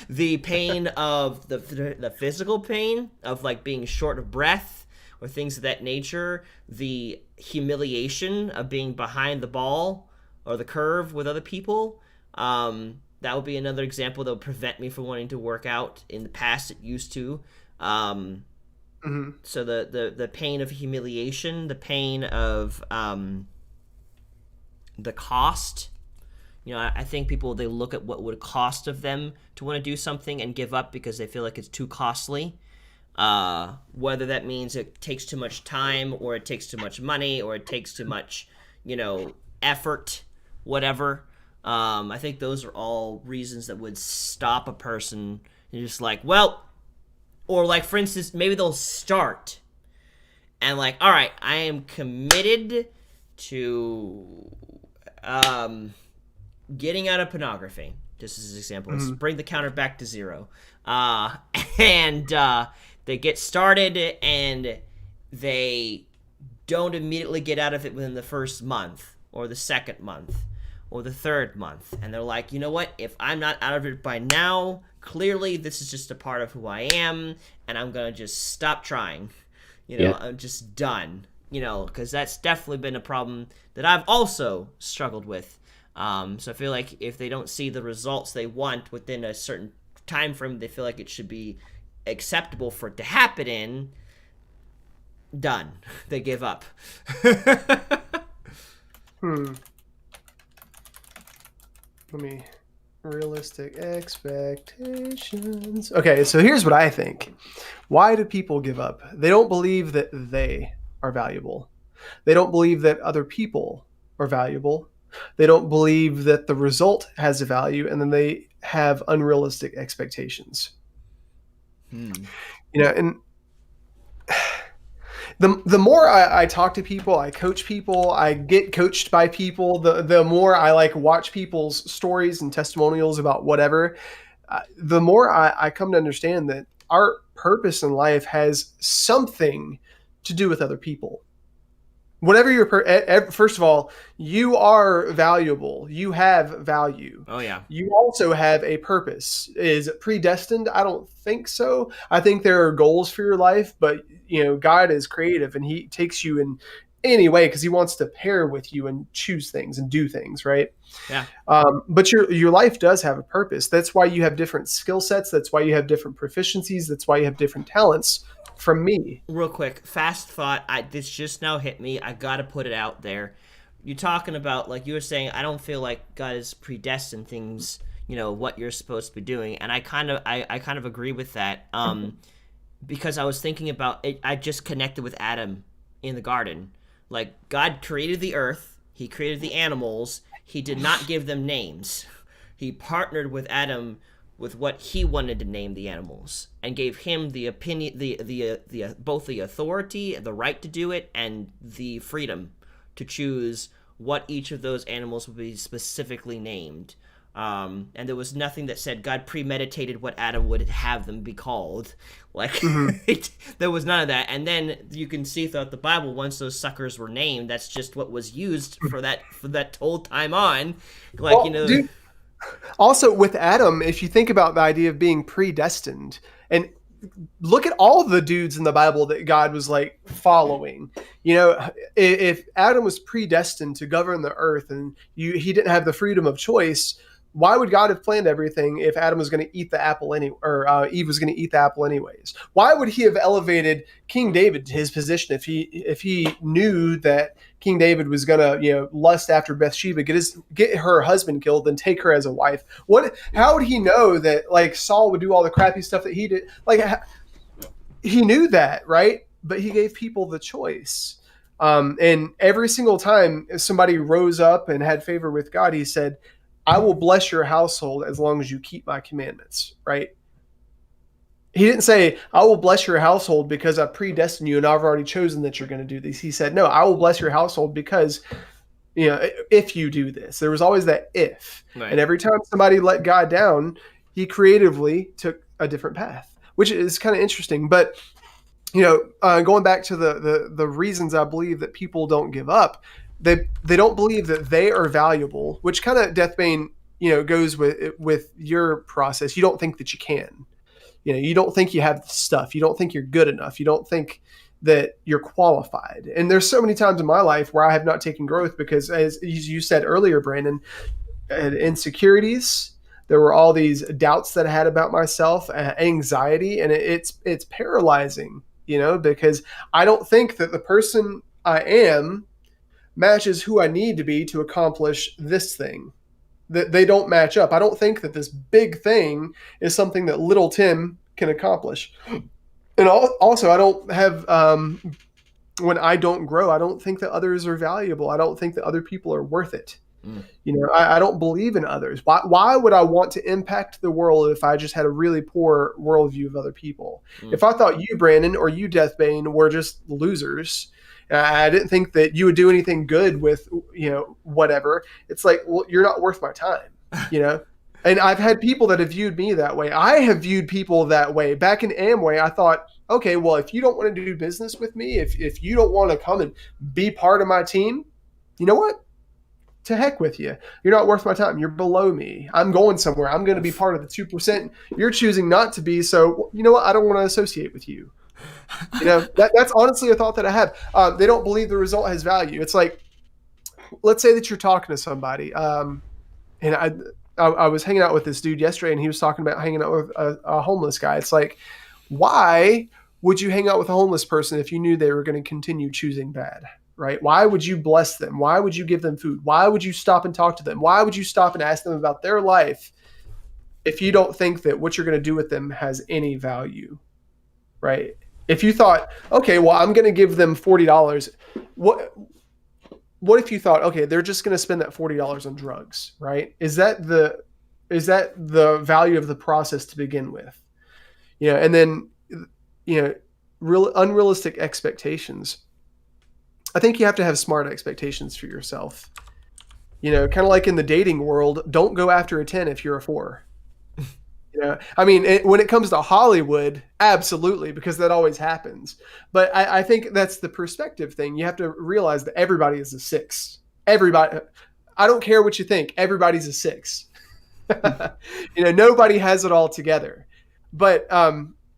the pain of the physical pain of like being short of breath or things of that nature, the humiliation of being behind the ball or the curve with other people. That would be another example that would prevent me from wanting to work out. In the past, it used to. So the pain of humiliation, the pain of the cost. You know, I think people, they look at what would cost of them to want to do something and give up because they feel like it's too costly. Whether that means it takes too much time or it takes too much money or it takes too much, effort, whatever. I think those are all reasons that would stop a person. You're just like, well, or like, for instance, maybe they'll start and like, all right, I am committed to getting out of pornography. Just as an example, let's bring the counter back to zero. And they get started and they don't immediately get out of it within the first month or the second month or the third month. And they're like, you know what? If I'm not out of it by now, clearly this is just a part of who I am, and I'm going to just stop trying. I'm just done. Because that's definitely been a problem that I've also struggled with. So I feel like if they don't see the results they want within a certain time frame, they feel like it should be acceptable for it to happen in, done. They give up. Realistic expectations. Okay, so here's what I think. Why do people give up? They don't believe that they are valuable. They don't believe that other people are valuable. They don't believe that the result has a value, and then they have unrealistic expectations. And the more I talk to people, I coach people, I get coached by people, the more I like watch people's stories and testimonials about whatever, the more I come to understand that our purpose in life has something to do with other people. whatever first of all, you are valuable. You have value. Oh yeah. You also have a purpose. Is it predestined? I don't think so. I think there are goals for your life, but God is creative and he takes you in any way because he wants to pair with you and choose things and do things, right? Yeah. But your life does have a purpose. That's why you have different skill sets. That's why you have different proficiencies. That's why you have different talents from me. Real quick, fast thought. This just now hit me. I gotta put it out there. You're talking about, like you were saying, I don't feel like God has predestined things, what you're supposed to be doing, and I kind of agree with that. Because I was thinking about it, I just connected with Adam in the garden. Like, God created the earth, he created the animals, he did not give them names. He partnered with Adam with what he wanted to name the animals and gave him the opinion, the both the authority, the right to do it, and the freedom to choose what each of those animals would be specifically named. And there was nothing that said God premeditated what Adam would have them be called. Like, there was none of that. And then you can see throughout the Bible, once those suckers were named, that's just what was used for that whole time on. Like, Dude, also with Adam, if you think about the idea of being predestined, and look at all the dudes in the Bible that God was like following. If Adam was predestined to govern the earth and he didn't have the freedom of choice, why would God have planned everything if Adam was going to eat the apple or Eve was going to eat the apple anyways? Why would he have elevated King David to his position if he knew that King David was going to lust after Bathsheba, get her husband killed, and take her as a wife? How would he know that like Saul would do all the crappy stuff that he did? Like, he knew that, right? But he gave people the choice. And every single time somebody rose up and had favor with God, he said, I will bless your household as long as you keep my commandments, right? He didn't say, I will bless your household because I predestined you and I've already chosen that you're going to do this. He said, no, I will bless your household because, if you do this. There was always that if. Right. And every time somebody let God down, he creatively took a different path, which is kind of interesting. But, going back to the reasons I believe that people don't give up, they don't believe that they are valuable, which kind of Deathbane, goes with your process. You don't think that you can, you don't think you have the stuff. You don't think you're good enough. You don't think that you're qualified. And there's so many times in my life where I have not taken growth because, as you said earlier, Brandon, I had insecurities. There were all these doubts that I had about myself, anxiety, and it's paralyzing, because I don't think that the person I am matches who I need to be to accomplish this thing. That they don't match up. I don't think that this big thing is something that little Tim can accomplish. And also, I don't have, when I don't grow, I don't think that others are valuable. I don't think that other people are worth it. I don't believe in others. Why would I want to impact the world if I just had a really poor worldview of other people? If I thought you, Brandon, or you, Deathbane, were just losers, I didn't think that you would do anything good with, whatever. It's like, well, you're not worth my time, And I've had people that have viewed me that way. I have viewed people that way. Back in Amway, I thought, okay, well, if you don't want to do business with me, if you don't want to come and be part of my team, you know what? To heck with you. You're not worth my time. You're below me. I'm going somewhere. I'm going to be part of the 2%. You're choosing not to be. So, you know what? I don't want to associate with you. That's honestly a thought that I have. They don't believe the result has value. It's like, let's say that you're talking to somebody, and I was hanging out with this dude yesterday, and he was talking about hanging out with a homeless guy. It's like, why would you hang out with a homeless person if you knew they were going to continue choosing bad, right? Why would you bless them? Why would you give them food? Why would you stop and talk to them? Why would you stop and ask them about their life if you don't think that what you're going to do with them has any value, right? If you thought, okay, well, I'm going to give them $40, what if you thought, okay, they're just going to spend that $40 on drugs, right? Is that the value of the process to begin with? And then, real unrealistic expectations. I think you have to have smart expectations for yourself. Kind of like in the dating world, don't go after a 10 if you're a 4. I mean, when it comes to Hollywood, absolutely, because that always happens. But I think that's the perspective thing. You have to realize that everybody is a six. Everybody, I don't care what you think. Everybody's a six. Nobody has it all together. But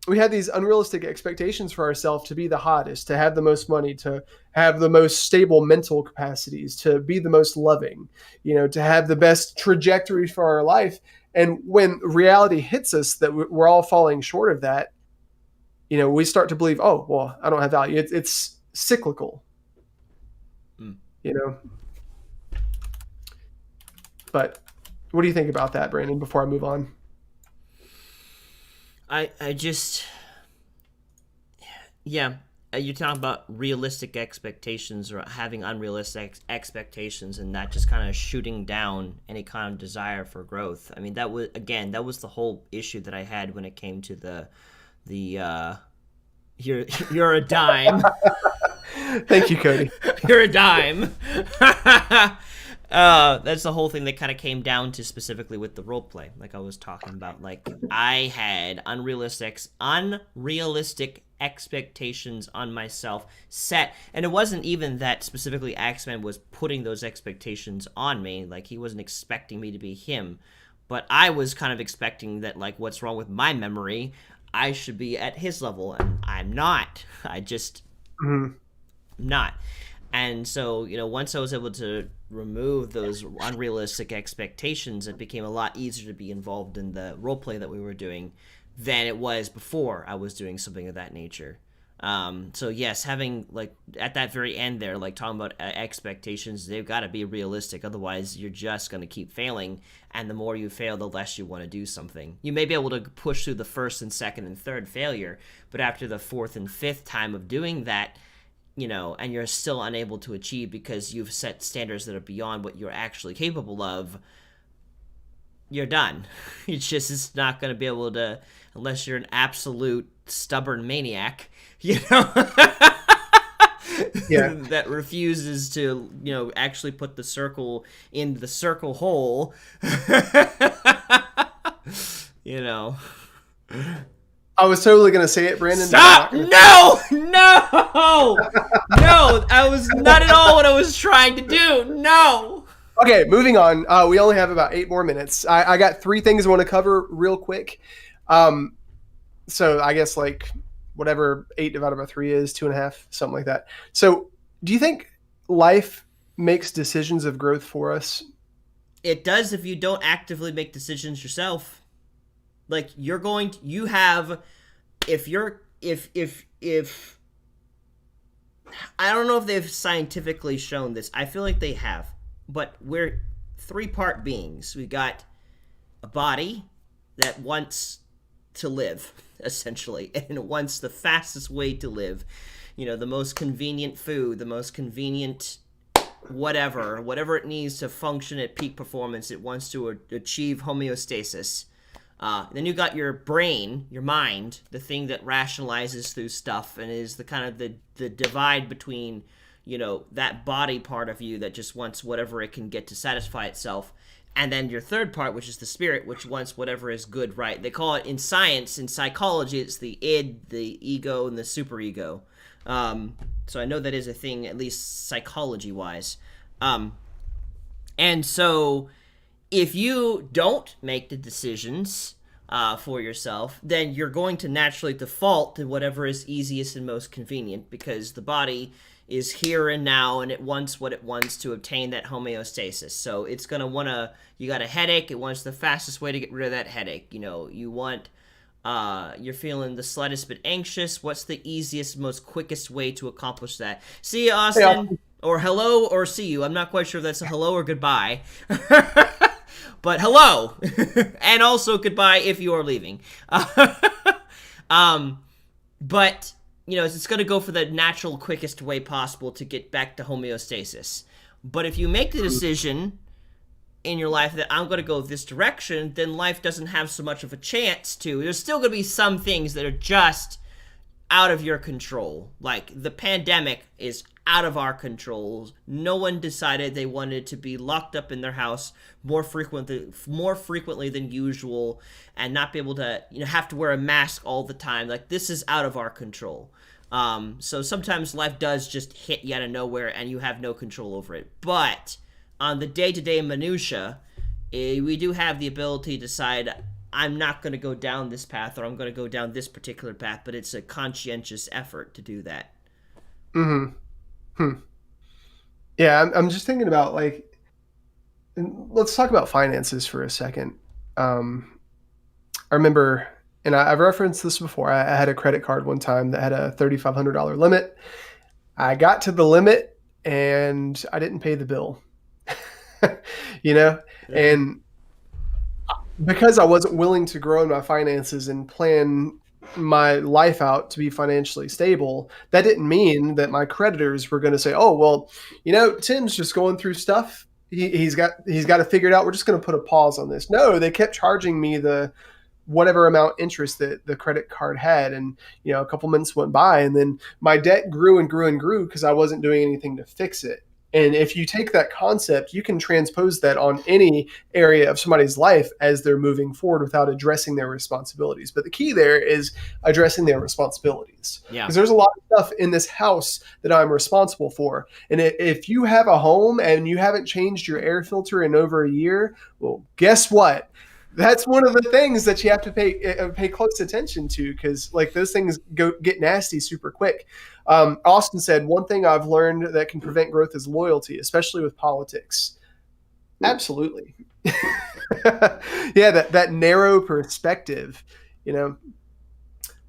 we have these unrealistic expectations for ourselves to be the hottest, to have the most money, to have the most stable mental capacities, to be the most loving, to have the best trajectory for our life. And when reality hits us that we're all falling short of that, we start to believe, oh, well, I don't have value. It's cyclical, But what do you think about that, Brandon, before I move on? I just, yeah, you're talking about realistic expectations or having unrealistic expectations and not just kind of shooting down any kind of desire for growth. I mean, that was the whole issue that I had when it came to the you're a dime. Thank you, Cody. You're a dime. That's the whole thing that kind of came down to specifically with the role play, like I was talking about. Like, I had unrealistic expectations on myself set, and it wasn't even that specifically Axeman was putting those expectations on me. Like, he wasn't expecting me to be him, but I was kind of expecting that, like, what's wrong with my memory, I should be at his level, and I'm not. I just not. And so, once I was able to remove those unrealistic expectations, it became a lot easier to be involved in the role play that we were doing than it was before I was doing something of that nature. So yes, having, like, at that very end there, like, talking about expectations, they've got to be realistic. Otherwise, you're just going to keep failing. And the more you fail, the less you want to do something. You may be able to push through the first and second and third failure, but after the fourth and fifth time of doing that, and you're still unable to achieve because you've set standards that are beyond what you're actually capable of, you're done. It's not going to be able to, unless you're an absolute stubborn maniac, that refuses to, actually put the circle in the circle hole, I was totally going to say it, Brandon. Stop! No! That was not at all what I was trying to do. No! Okay, moving on. We only have about 8 more minutes. I got 3 things I want to cover real quick. So I guess, like, whatever 8 divided by 3 is, 2.5, something like that. So do you think life makes decisions of growth for us? It does if you don't actively make decisions yourself. Like, if I don't know if they've scientifically shown this. I feel like they have. But we're 3-part beings. We got a body that wants to live, essentially, and it wants the fastest way to live. The most convenient food, the most convenient whatever it needs to function at peak performance. It wants to achieve homeostasis. Then you got your brain, your mind, the thing that rationalizes through stuff and is the kind of the divide between, that body part of you that just wants whatever it can get to satisfy itself. And then your third part, which is the spirit, which wants whatever is good, right? They call it in science, in psychology, it's the id, the ego, and the superego. So I know that is a thing, at least psychology-wise. And so if you don't make the decisions for yourself, then you're going to naturally default to whatever is easiest and most convenient, because the body is here and now, and it wants what it wants to obtain that homeostasis. So it's going to want to, you got a headache, it wants the fastest way to get rid of that headache. You want, you're feeling the slightest bit anxious, what's the easiest, most quickest way to accomplish that? See you, Austin. Hey, Austin. Or hello, or see you. I'm not quite sure if that's a hello or goodbye. But hello, and also goodbye if you are leaving. But, it's going to go for the natural, quickest way possible to get back to homeostasis. But if you make the decision in your life that I'm going to go this direction, then life doesn't have so much of a chance to. There's still going to be some things that are just out of your control. Like, the pandemic is out of our controls. No one decided they wanted to be locked up in their house more frequently than usual, and not be able to, have to wear a mask all the time. Like, this is out of our control. So sometimes life does just hit you out of nowhere, and you have no control over it. But on the day-to-day minutia, we do have the ability to decide, I'm not going to go down this path, or I'm going to go down this particular path, but it's a conscientious effort to do that. Yeah, I'm just thinking about, like, and let's talk about finances for a second. I remember, and I've referenced this before, I had a credit card one time that had a $3,500 limit. I got to the limit and I didn't pay the bill. And because I wasn't willing to grow in my finances and plan my life out to be financially stable, that didn't mean that my creditors were going to say, oh, well, Tim's just going through stuff. He's got to figure it out. We're just going to put a pause on this. No, they kept charging me the whatever amount interest that the credit card had. And, a couple months went by, and then my debt grew and grew and grew because I wasn't doing anything to fix it. And if you take that concept, you can transpose that on any area of somebody's life as they're moving forward without addressing their responsibilities. But the key there is addressing their responsibilities. Yeah. Because there's a lot of stuff in this house that I'm responsible for. And if you have a home and you haven't changed your air filter in over a year, well, guess what? That's one of the things that you have to pay close attention to, because like those things get nasty super quick. Austin said, one thing I've learned that can prevent growth is loyalty, especially with politics. Absolutely. Yeah, that narrow perspective,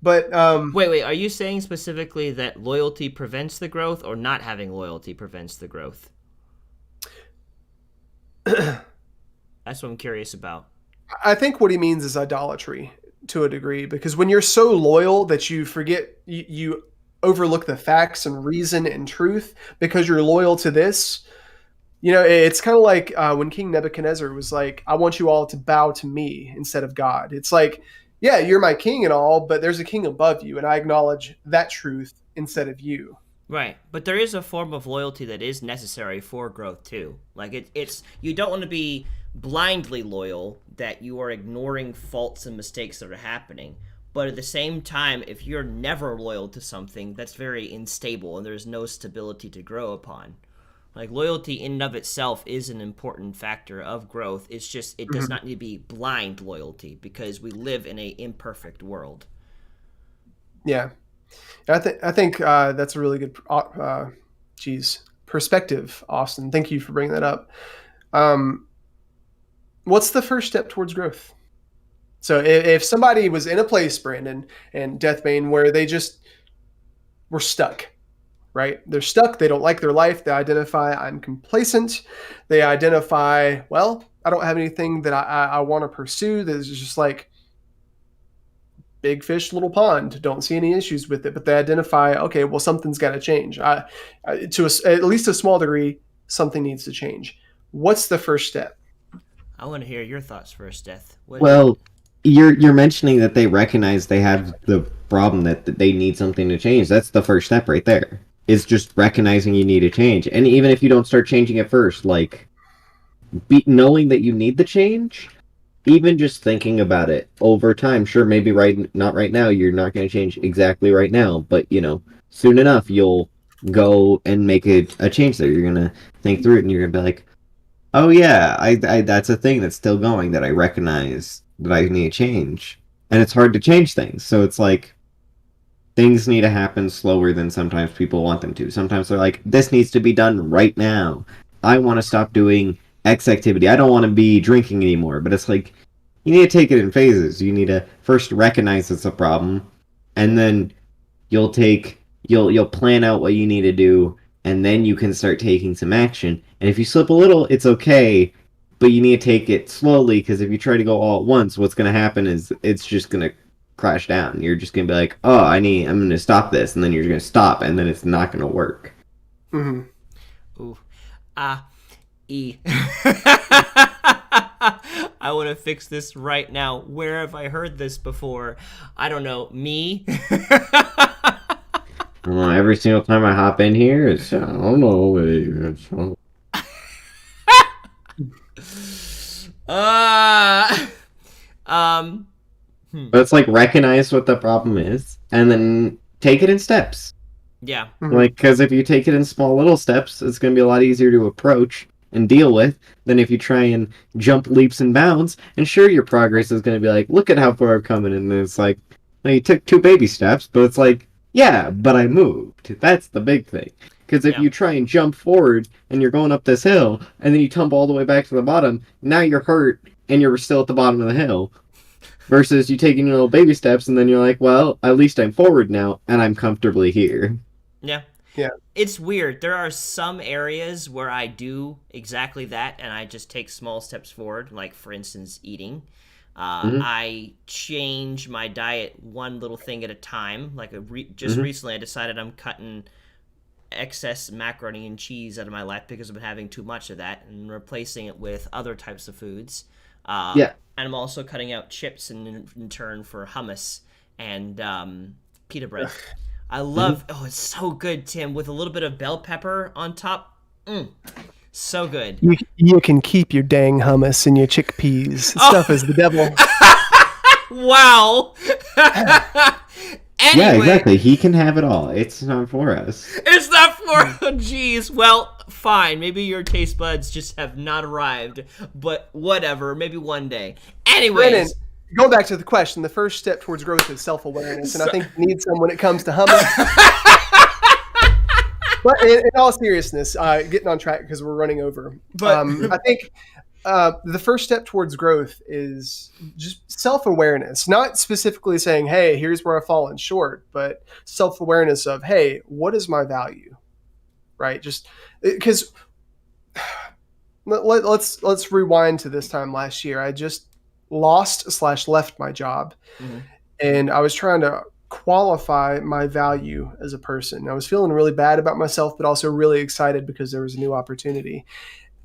But wait, are you saying specifically that loyalty prevents the growth, or not having loyalty prevents the growth? That's what I'm curious about. I think what he means is idolatry to a degree, because when you're so loyal that you forget, you overlook the facts and reason and truth because you're loyal to this. It's kind of like when King Nebuchadnezzar was like, I want you all to bow to me instead of God. It's like, yeah, you're my king and all, but there's a king above you, and I acknowledge that truth instead of you. Right, but there is a form of loyalty that is necessary for growth too. Like it's you don't want to be blindly loyal, that you are ignoring faults and mistakes that are happening. But at the same time, if you're never loyal to something, that's very unstable, and there's no stability to grow upon. Like, loyalty in and of itself is an important factor of growth. It's just, it does not need to be blind loyalty, because we live in an imperfect world. Yeah. I think that's a really good perspective, Austin. Thank you for bringing that up. What's the first step towards growth? So if somebody was in a place, Brandon and Deathbane, where they just were stuck, right? They're stuck. They don't like their life. They identify, I'm complacent. They identify, well, I don't have anything that I want to pursue. That is just like big fish, little pond. Don't see any issues with it. But they identify, okay, well, something's got to change. At least a small degree, something needs to change. What's the first step? I want to hear your thoughts first, Death. You're mentioning that they recognize they have the problem, that they need something to change. That's the first step right there. It's just recognizing you need a change. And even if you don't start changing at first, like knowing that you need the change, even just thinking about it over time. Sure, maybe not right now, you're not going to change exactly right now, but soon enough you'll go and make a change there. You're going to think through it, and you're going to be like, oh yeah, I that's a thing that's still going, that I recognize that I need to change. And it's hard to change things. So it's like, things need to happen slower than sometimes people want them to. Sometimes they're like, this needs to be done right now. I want to stop doing X activity. I don't want to be drinking anymore. But it's like, you need to take it in phases. You need to first recognize it's a problem, and then you'll plan out what you need to do, and then you can start taking some action. And if you slip a little, it's okay, but you need to take it slowly, because if you try to go all at once, what's going to happen is it's just going to crash down. You're just going to be like, oh, I'm going to stop this, and then you're going to stop, and then it's not going to work. Mm-hmm. Ooh. I want to fix this right now. Where have I heard this before? I don't know. Me? Every single time I hop in here, it's I don't know. Uh, um, But it's like recognize what the problem is, and then take it in steps. yeah, Mhm. Like, because if you take it in small little steps, it's going to be a lot easier to approach and deal with than if you try and jump leaps and bounds. And sure, your progress is going to be like, look at how far I've come, and it's like, well, you took 2 baby steps, but it's like, yeah, but I moved. That's the big thing. Because if Yeah. you try and jump forward and you're going up this hill, and then you tumble all the way back to the bottom, now you're hurt and you're still at the bottom of the hill. Versus you taking your little baby steps, and then you're like, well, at least I'm forward now, and I'm comfortably here. yeah. Yeah. It's weird. There are some areas where I do exactly that, and I just take small steps forward. Like, for instance, eating. Mhm. I change my diet one little thing at a time. Like, just Mhm. recently, I decided I'm cutting excess macaroni and cheese out of my life because I've been having too much of that, and replacing it with other types of foods. Yeah. And I'm also cutting out chips in turn for hummus and pita bread. I love. Oh, it's so good, Tim, with a little bit of bell pepper on top. So good. You can keep your dang hummus and your chickpeas. Oh. Stuff is the devil. Wow. Anyway, Yeah, exactly. He can have it all. It's not for us. it's not for. Oh, jeez. Well, fine. Maybe your taste buds just have not arrived, but whatever. Maybe one day. Anyways. Brennan, going back to the question, the first step towards growth is self-awareness, and I think you need some when it comes to hummus. But in all seriousness, getting on track because we're running over. But- I think the first step towards growth is just self-awareness, not specifically saying, hey, here's where I've fallen short, but self-awareness of, hey, what is my value? Right? Just because let's rewind to this time last year. I just lost/left my job, and I was trying to qualify my value as a person. I was feeling really bad about myself, but also really excited because there was a new opportunity.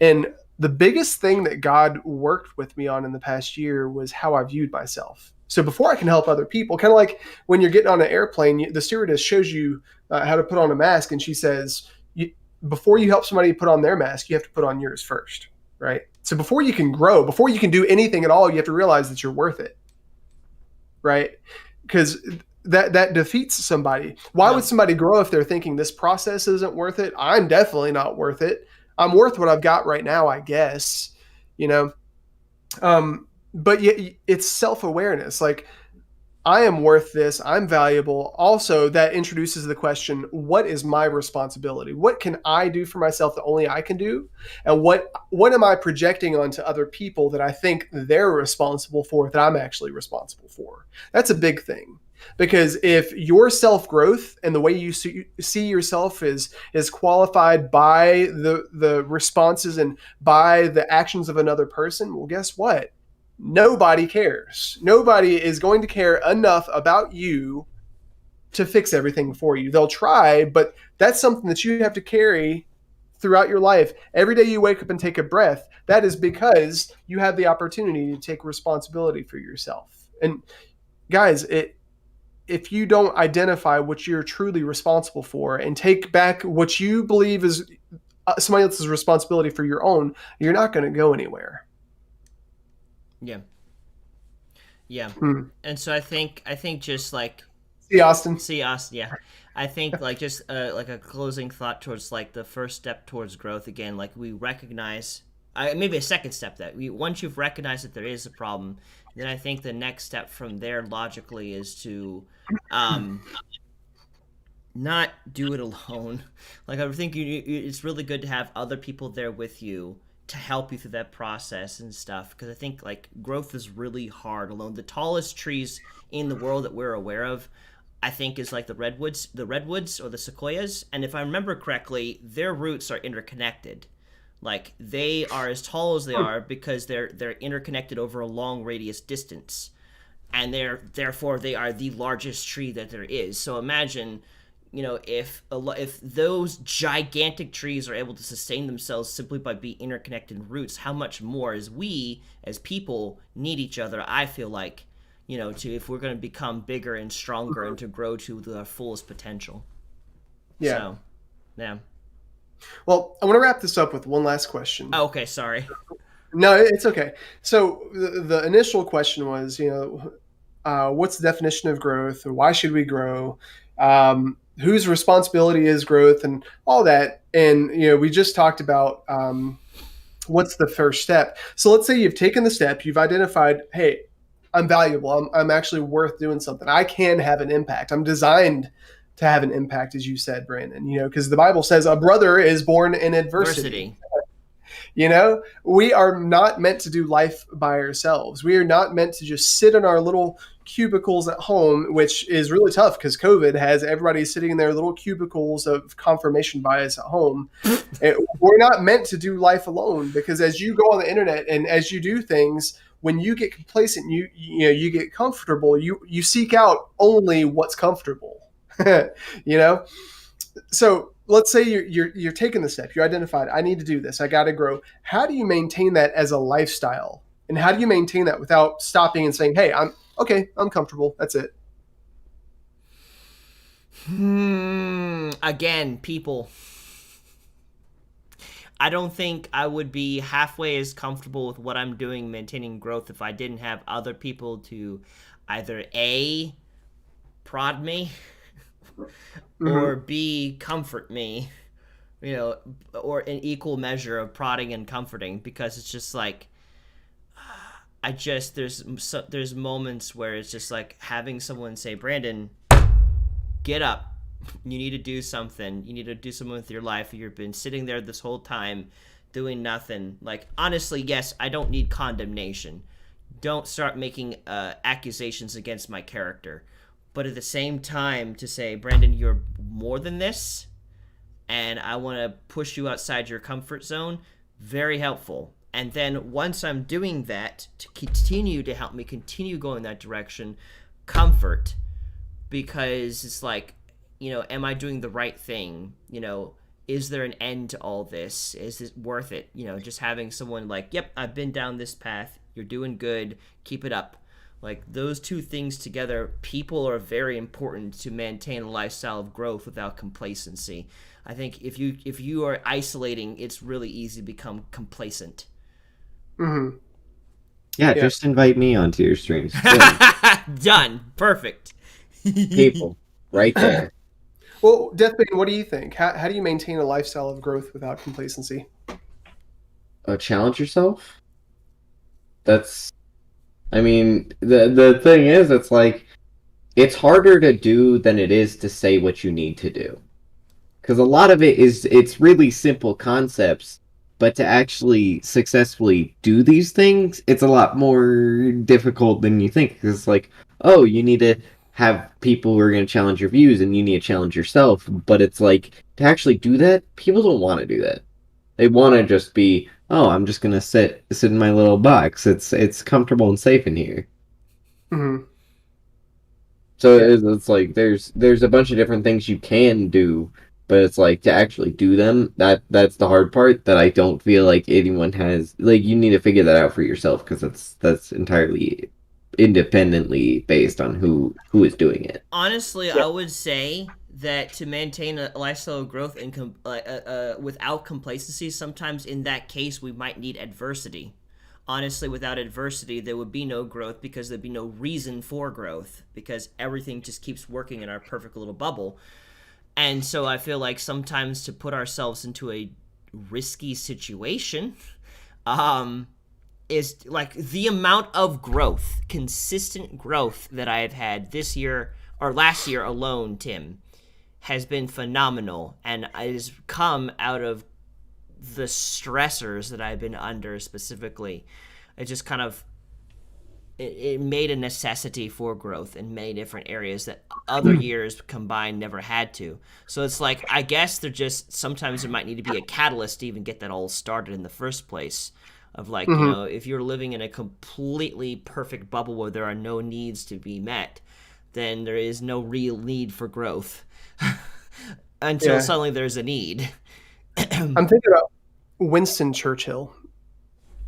And the biggest thing that God worked with me on in the past year was how I viewed myself. So before I can help other people, kind of like when you're getting on an airplane, the stewardess shows you how to put on a mask, and she says, before you help somebody put on their mask, you have to put on yours first, right? So before you can grow, before you can do anything at all, you have to realize that you're worth it, right? Because that defeats somebody. Why would somebody grow if they're thinking this process isn't worth it? I'm definitely not worth it. I'm worth what I've got right now, I guess, you know? But it's self-awareness. Like, I am worth this. I'm valuable. Also, that introduces the question, what is my responsibility? What can I do for myself that only I can do? And what am I projecting onto other people that I think they're responsible for that I'm actually responsible for? That's a big thing. Because if your self-growth and the way you see yourself is qualified by the responses and by the actions of another person, well, guess what? Nobody cares. Nobody is going to care enough about you to fix everything for you. They'll try, but that's something that you have to carry throughout your life. Every day you wake up and take a breath, that is because you have the opportunity to take responsibility for yourself. And guys, if you don't identify what you're truly responsible for and take back what you believe is somebody else's responsibility for your own, you're not going to go anywhere. Yeah. And so I think just like See, Austin. Yeah. I think like just like a closing thought towards like the first step towards growth again. Like we recognize, maybe a second step that once you've recognized that there is a problem, then I think the next step from there logically is to not do it alone. Like I think it's really good to have other people there with you to help you through that process and stuff, because I think like growth is really hard alone. The tallest trees in the world that we're aware of, I think, is like the redwoods or the sequoias, and if I remember correctly, their roots are interconnected. Like they are as tall as they are because they're interconnected over a long radius distance, and therefore they are the largest tree that there is. So imagine, you know, if those gigantic trees are able to sustain themselves simply by being interconnected roots, how much more as we as people need each other, I feel like, you know, if we're going to become bigger and stronger and to grow to the fullest potential. Yeah. So, yeah. Well, I want to wrap this up with one last question. Oh, okay, sorry. No, it's okay. So the initial question was, what's the definition of growth? Why should we grow? Whose responsibility is growth, and all that? And we just talked about what's the first step. So let's say you've taken the step, you've identified, hey, I'm valuable. I'm actually worth doing something. I can have an impact. I'm designed to have an impact, as you said, Brandon. Because the Bible says a brother is born in adversity. We are not meant to do life by ourselves. We are not meant to just sit in our little cubicles at home, which is really tough because COVID has everybody sitting in their little cubicles of confirmation bias at home. We're not meant to do life alone, because as you go on the internet and as you do things, when you get complacent, you get comfortable, you seek out only what's comfortable. So let's say you're taking the step. You're identified. I need to do this. I got to grow. How do you maintain that as a lifestyle? And how do you maintain that without stopping and saying, "Hey, I'm comfortable. That's it." Again, people. I don't think I would be halfway as comfortable with what I'm doing maintaining growth if I didn't have other people to either A, prod me, or B, comfort me, or an equal measure of prodding and comforting, because it's just like, there's moments where it's just like having someone say, Brandon, get up. You need to do something. You need to do something with your life. You've been sitting there this whole time doing nothing. Like, honestly, yes, I don't need condemnation. Don't start making accusations against my character. But at the same time, to say, Brandon, you're more than this, and I want to push you outside your comfort zone, very helpful. And then once I'm doing that, to continue to help me continue going that direction, comfort, because it's like, am I doing the right thing? Is there an end to all this? Is it worth it? Just having someone like, yep, I've been down this path. You're doing good. Keep it up. Like, those two things together, people are very important to maintain a lifestyle of growth without complacency. I think if you are isolating, it's really easy to become complacent. Mm-hmm. Yeah, just invite me onto your streams. Done. Perfect. People, right there. Well, Deathbane, what do you think? How do you maintain a lifestyle of growth without complacency? Challenge yourself. I mean, the thing is, it's like, it's harder to do than it is to say what you need to do. Because a lot of it's really simple concepts, but to actually successfully do these things, it's a lot more difficult than you think. Because it's like, oh, you need to have people who are going to challenge your views, and you need to challenge yourself. But it's like, to actually do that, people don't want to do that. They want to just be, oh, I'm just going to sit in my little box. It's comfortable and safe in here. Mm-hmm. So it's like, there's a bunch of different things you can do, but it's like, to actually do them, that's the hard part, that I don't feel like anyone has. Like, you need to figure that out for yourself, because that's entirely independently based on who is doing it. Honestly, I would say that to maintain a lifestyle of growth and without complacency, sometimes in that case we might need adversity. Honestly, without adversity, there would be no growth, because there'd be no reason for growth, because everything just keeps working in our perfect little bubble. And so I feel like sometimes to put ourselves into a risky situation, is like the amount of growth, consistent growth that I have had this year or last year alone, Tim, has been phenomenal, and it has come out of the stressors that I've been under specifically. It just kind of it made a necessity for growth in many different areas that other years combined never had to. So it's like, I guess sometimes there might need to be a catalyst to even get that all started in the first place. Of like, if you're living in a completely perfect bubble where there are no needs to be met, then there is no real need for growth until suddenly there's a need. I'm thinking about Winston Churchill.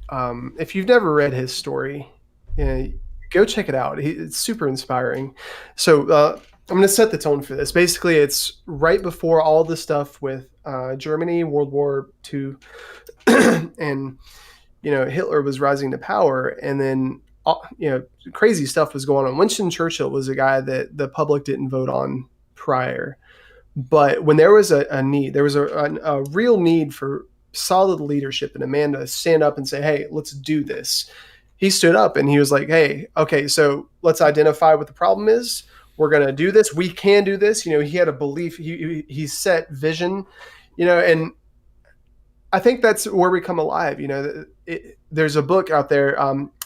If you've never read his story, go check it out. It's super inspiring. So I'm going to set the tone for this. Basically, it's right before all the stuff with Germany, World War II, and Hitler was rising to power, and then crazy stuff was going on. Winston Churchill was a guy that the public didn't vote on prior, but when there was a need, there was a real need for solid leadership and a man to stand up and say, "Hey, let's do this." He stood up and he was like, "Hey, okay, so let's identify what the problem is. We're going to do this. We can do this." He had a belief. He set vision, and I think that's where we come alive. There's a book out there.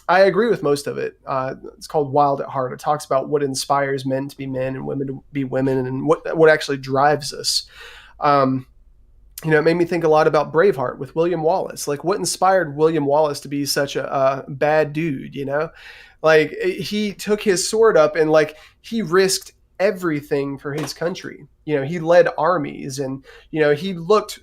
I agree with most of it. It's called Wild at Heart. It talks about what inspires men to be men and women to be women, and what actually drives us. It made me think a lot about Braveheart with William Wallace. Like, what inspired William Wallace to be such a bad dude? Like, he took his sword up and he risked everything for his country. He led armies, and he looked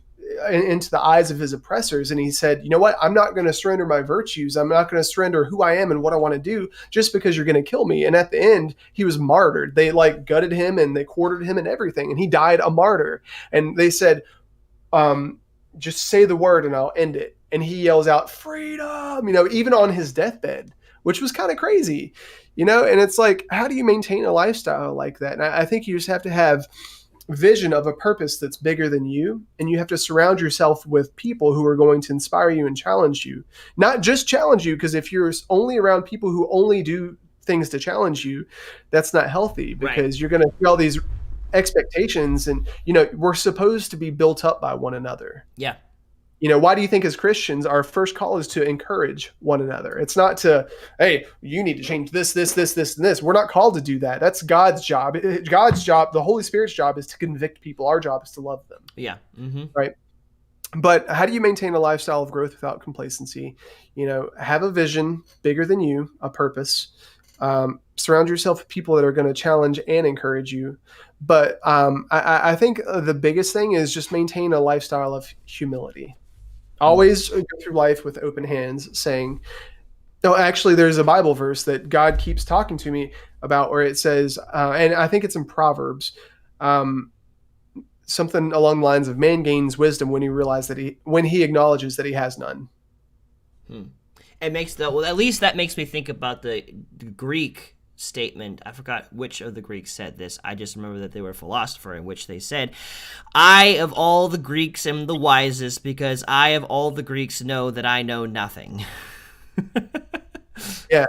into the eyes of his oppressors, and he said, "You know what? I'm not going to surrender my virtues. I'm not going to surrender who I am and what I want to do just because you're going to kill me." And at the end, he was martyred. They gutted him and they quartered him and everything, and he died a martyr. And they said, "Just say the word and I'll end it." And he yells out, "Freedom!" Even on his deathbed, which was kind of crazy, And it's like, how do you maintain a lifestyle like that? And I think you just have to have vision of a purpose that's bigger than you, and you have to surround yourself with people who are going to inspire you and challenge you. Not just challenge you, because if you're only around people who only do things to challenge you, that's not healthy, because you're going to feel these expectations, and we're supposed to be built up by one another. Yeah. Why do you think as Christians our first call is to encourage one another? It's not to, "Hey, you need to change this, and this." We're not called to do that. That's God's job. God's job, the Holy Spirit's job, is to convict people. Our job is to love them. Yeah. Mm-hmm. Right. But how do you maintain a lifestyle of growth without complacency? Have a vision bigger than you, a purpose. Surround yourself with people that are going to challenge and encourage you. But I think the biggest thing is just maintain a lifestyle of humility. Always go through life with open hands, saying, "No, actually, there's a Bible verse that God keeps talking to me about where it says, and I think it's in Proverbs, something along the lines of, man gains wisdom when he acknowledges that he has none." It makes at least that makes me think about the Greek statement. I forgot which of the Greeks said this. I just remember that they were a philosopher in which they said, "I of all the Greeks am the wisest, because I of all the Greeks know that I know nothing." Yeah.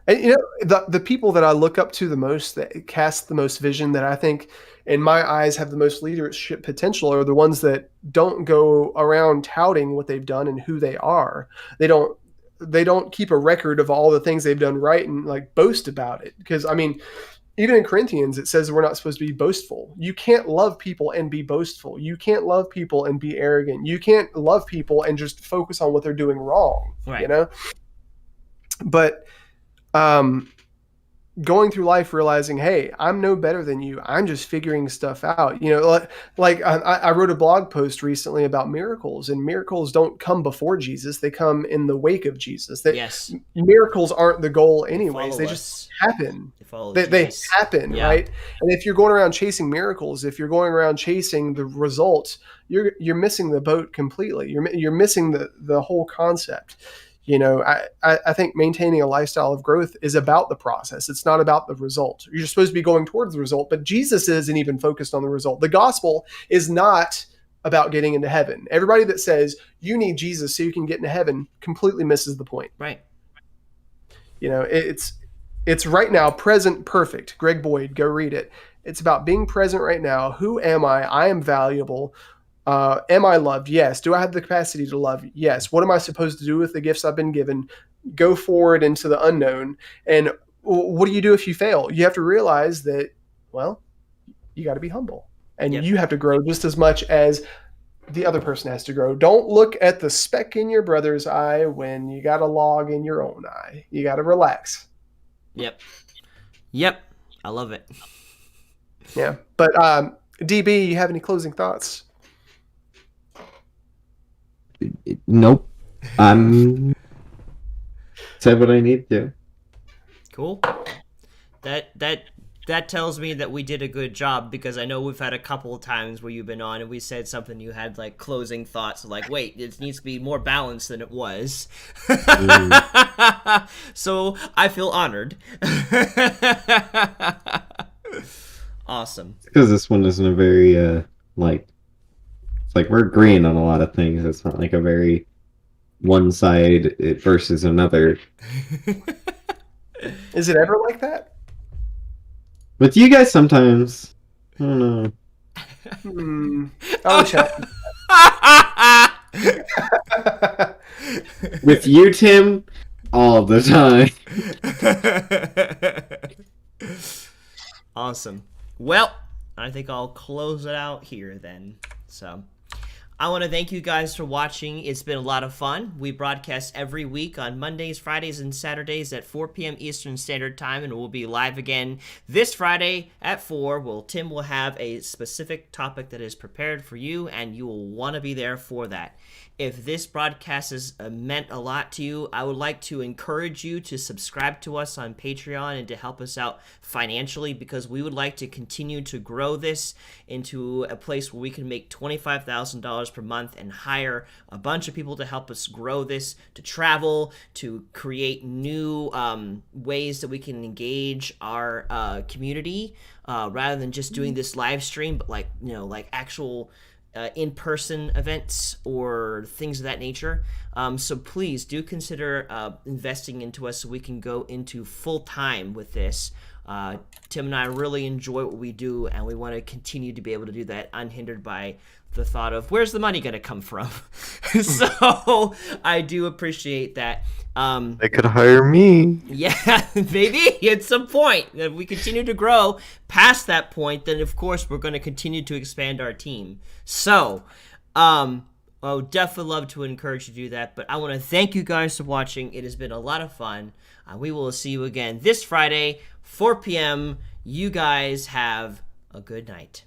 And the people that I look up to the most, that cast the most vision, that I think in my eyes have the most leadership potential, are the ones that don't go around touting what they've done and who they are. They don't keep a record of all the things they've done right and boast about it. Because even in Corinthians, it says we're not supposed to be boastful. You can't love people and be boastful. You can't love people and be arrogant. You can't love people and just focus on what they're doing wrong. Right. But going through life realizing, hey, I'm no better than you. I'm just figuring stuff out. I wrote a blog post recently about miracles, and miracles don't come before Jesus. They come in the wake of Jesus. Yes. Miracles aren't the goal anyways. They just happen. They happen, yeah. Right? And if you're going around chasing miracles, if you're going around chasing the results, you're missing the boat completely. You're missing the whole concept. I think maintaining a lifestyle of growth is about the process. It's not about the result. You're supposed to be going towards the result, but Jesus isn't even focused on the result. The gospel is not about getting into heaven. Everybody that says you need Jesus so you can get into heaven completely misses the point. Right. It's right now, present, perfect. Greg Boyd, go read it. It's about being present right now. Who am I? I am valuable. Am I loved? Yes. Do I have the capacity to love? Yes. What am I supposed to do with the gifts I've been given? Go forward into the unknown. And what do you do if you fail? You have to realize that, well, you got to be humble, and you have to grow just as much as the other person has to grow. Don't look at the speck in your brother's eye when you got a log in your own eye. You got to relax. Yep. I love it. Yeah. But DB, you have any closing thoughts? Nope. Said what I need to. Cool. That that tells me that we did a good job, because I know we've had a couple of times where you've been on and we said something, you had like closing thoughts like, wait, it needs to be more balanced than it was. So I feel honored. Awesome. Because this one isn't a very like, it's like we're agreeing on a lot of things. It's not like a very one side versus another. Is it ever like that? With you guys, sometimes. I don't know. I wish I. With you, Tim, all the time. Awesome. Well, I think I'll close it out here then. So, I want to thank you guys for watching. It's been a lot of fun. We broadcast every week on Mondays, Fridays, and Saturdays at 4 p.m. Eastern Standard Time, and we'll be live again this Friday at 4. Well, Tim will have a specific topic that is prepared for you, and you will want to be there for that. If this broadcast has meant a lot to you, I would like to encourage you to subscribe to us on Patreon and to help us out financially, because we would like to continue to grow this into a place where we can make $25,000 per month and hire a bunch of people to help us grow this, to travel, to create new ways that we can engage our community, rather than just doing this live stream, but like actual in-person events or things of that nature. So please do consider investing into us so we can go into full-time with this. Tim and I really enjoy what we do, and we want to continue to be able to do that unhindered by the thought of where's the money going to come from. So I do appreciate that. They could hire me. Yeah, maybe at some point. If we continue to grow past that point, then of course we're going to continue to expand our team. So, I would definitely love to encourage you to do that. But I want to thank you guys for watching. It has been a lot of fun. We will see you again this Friday, 4 p.m. You guys have a good night.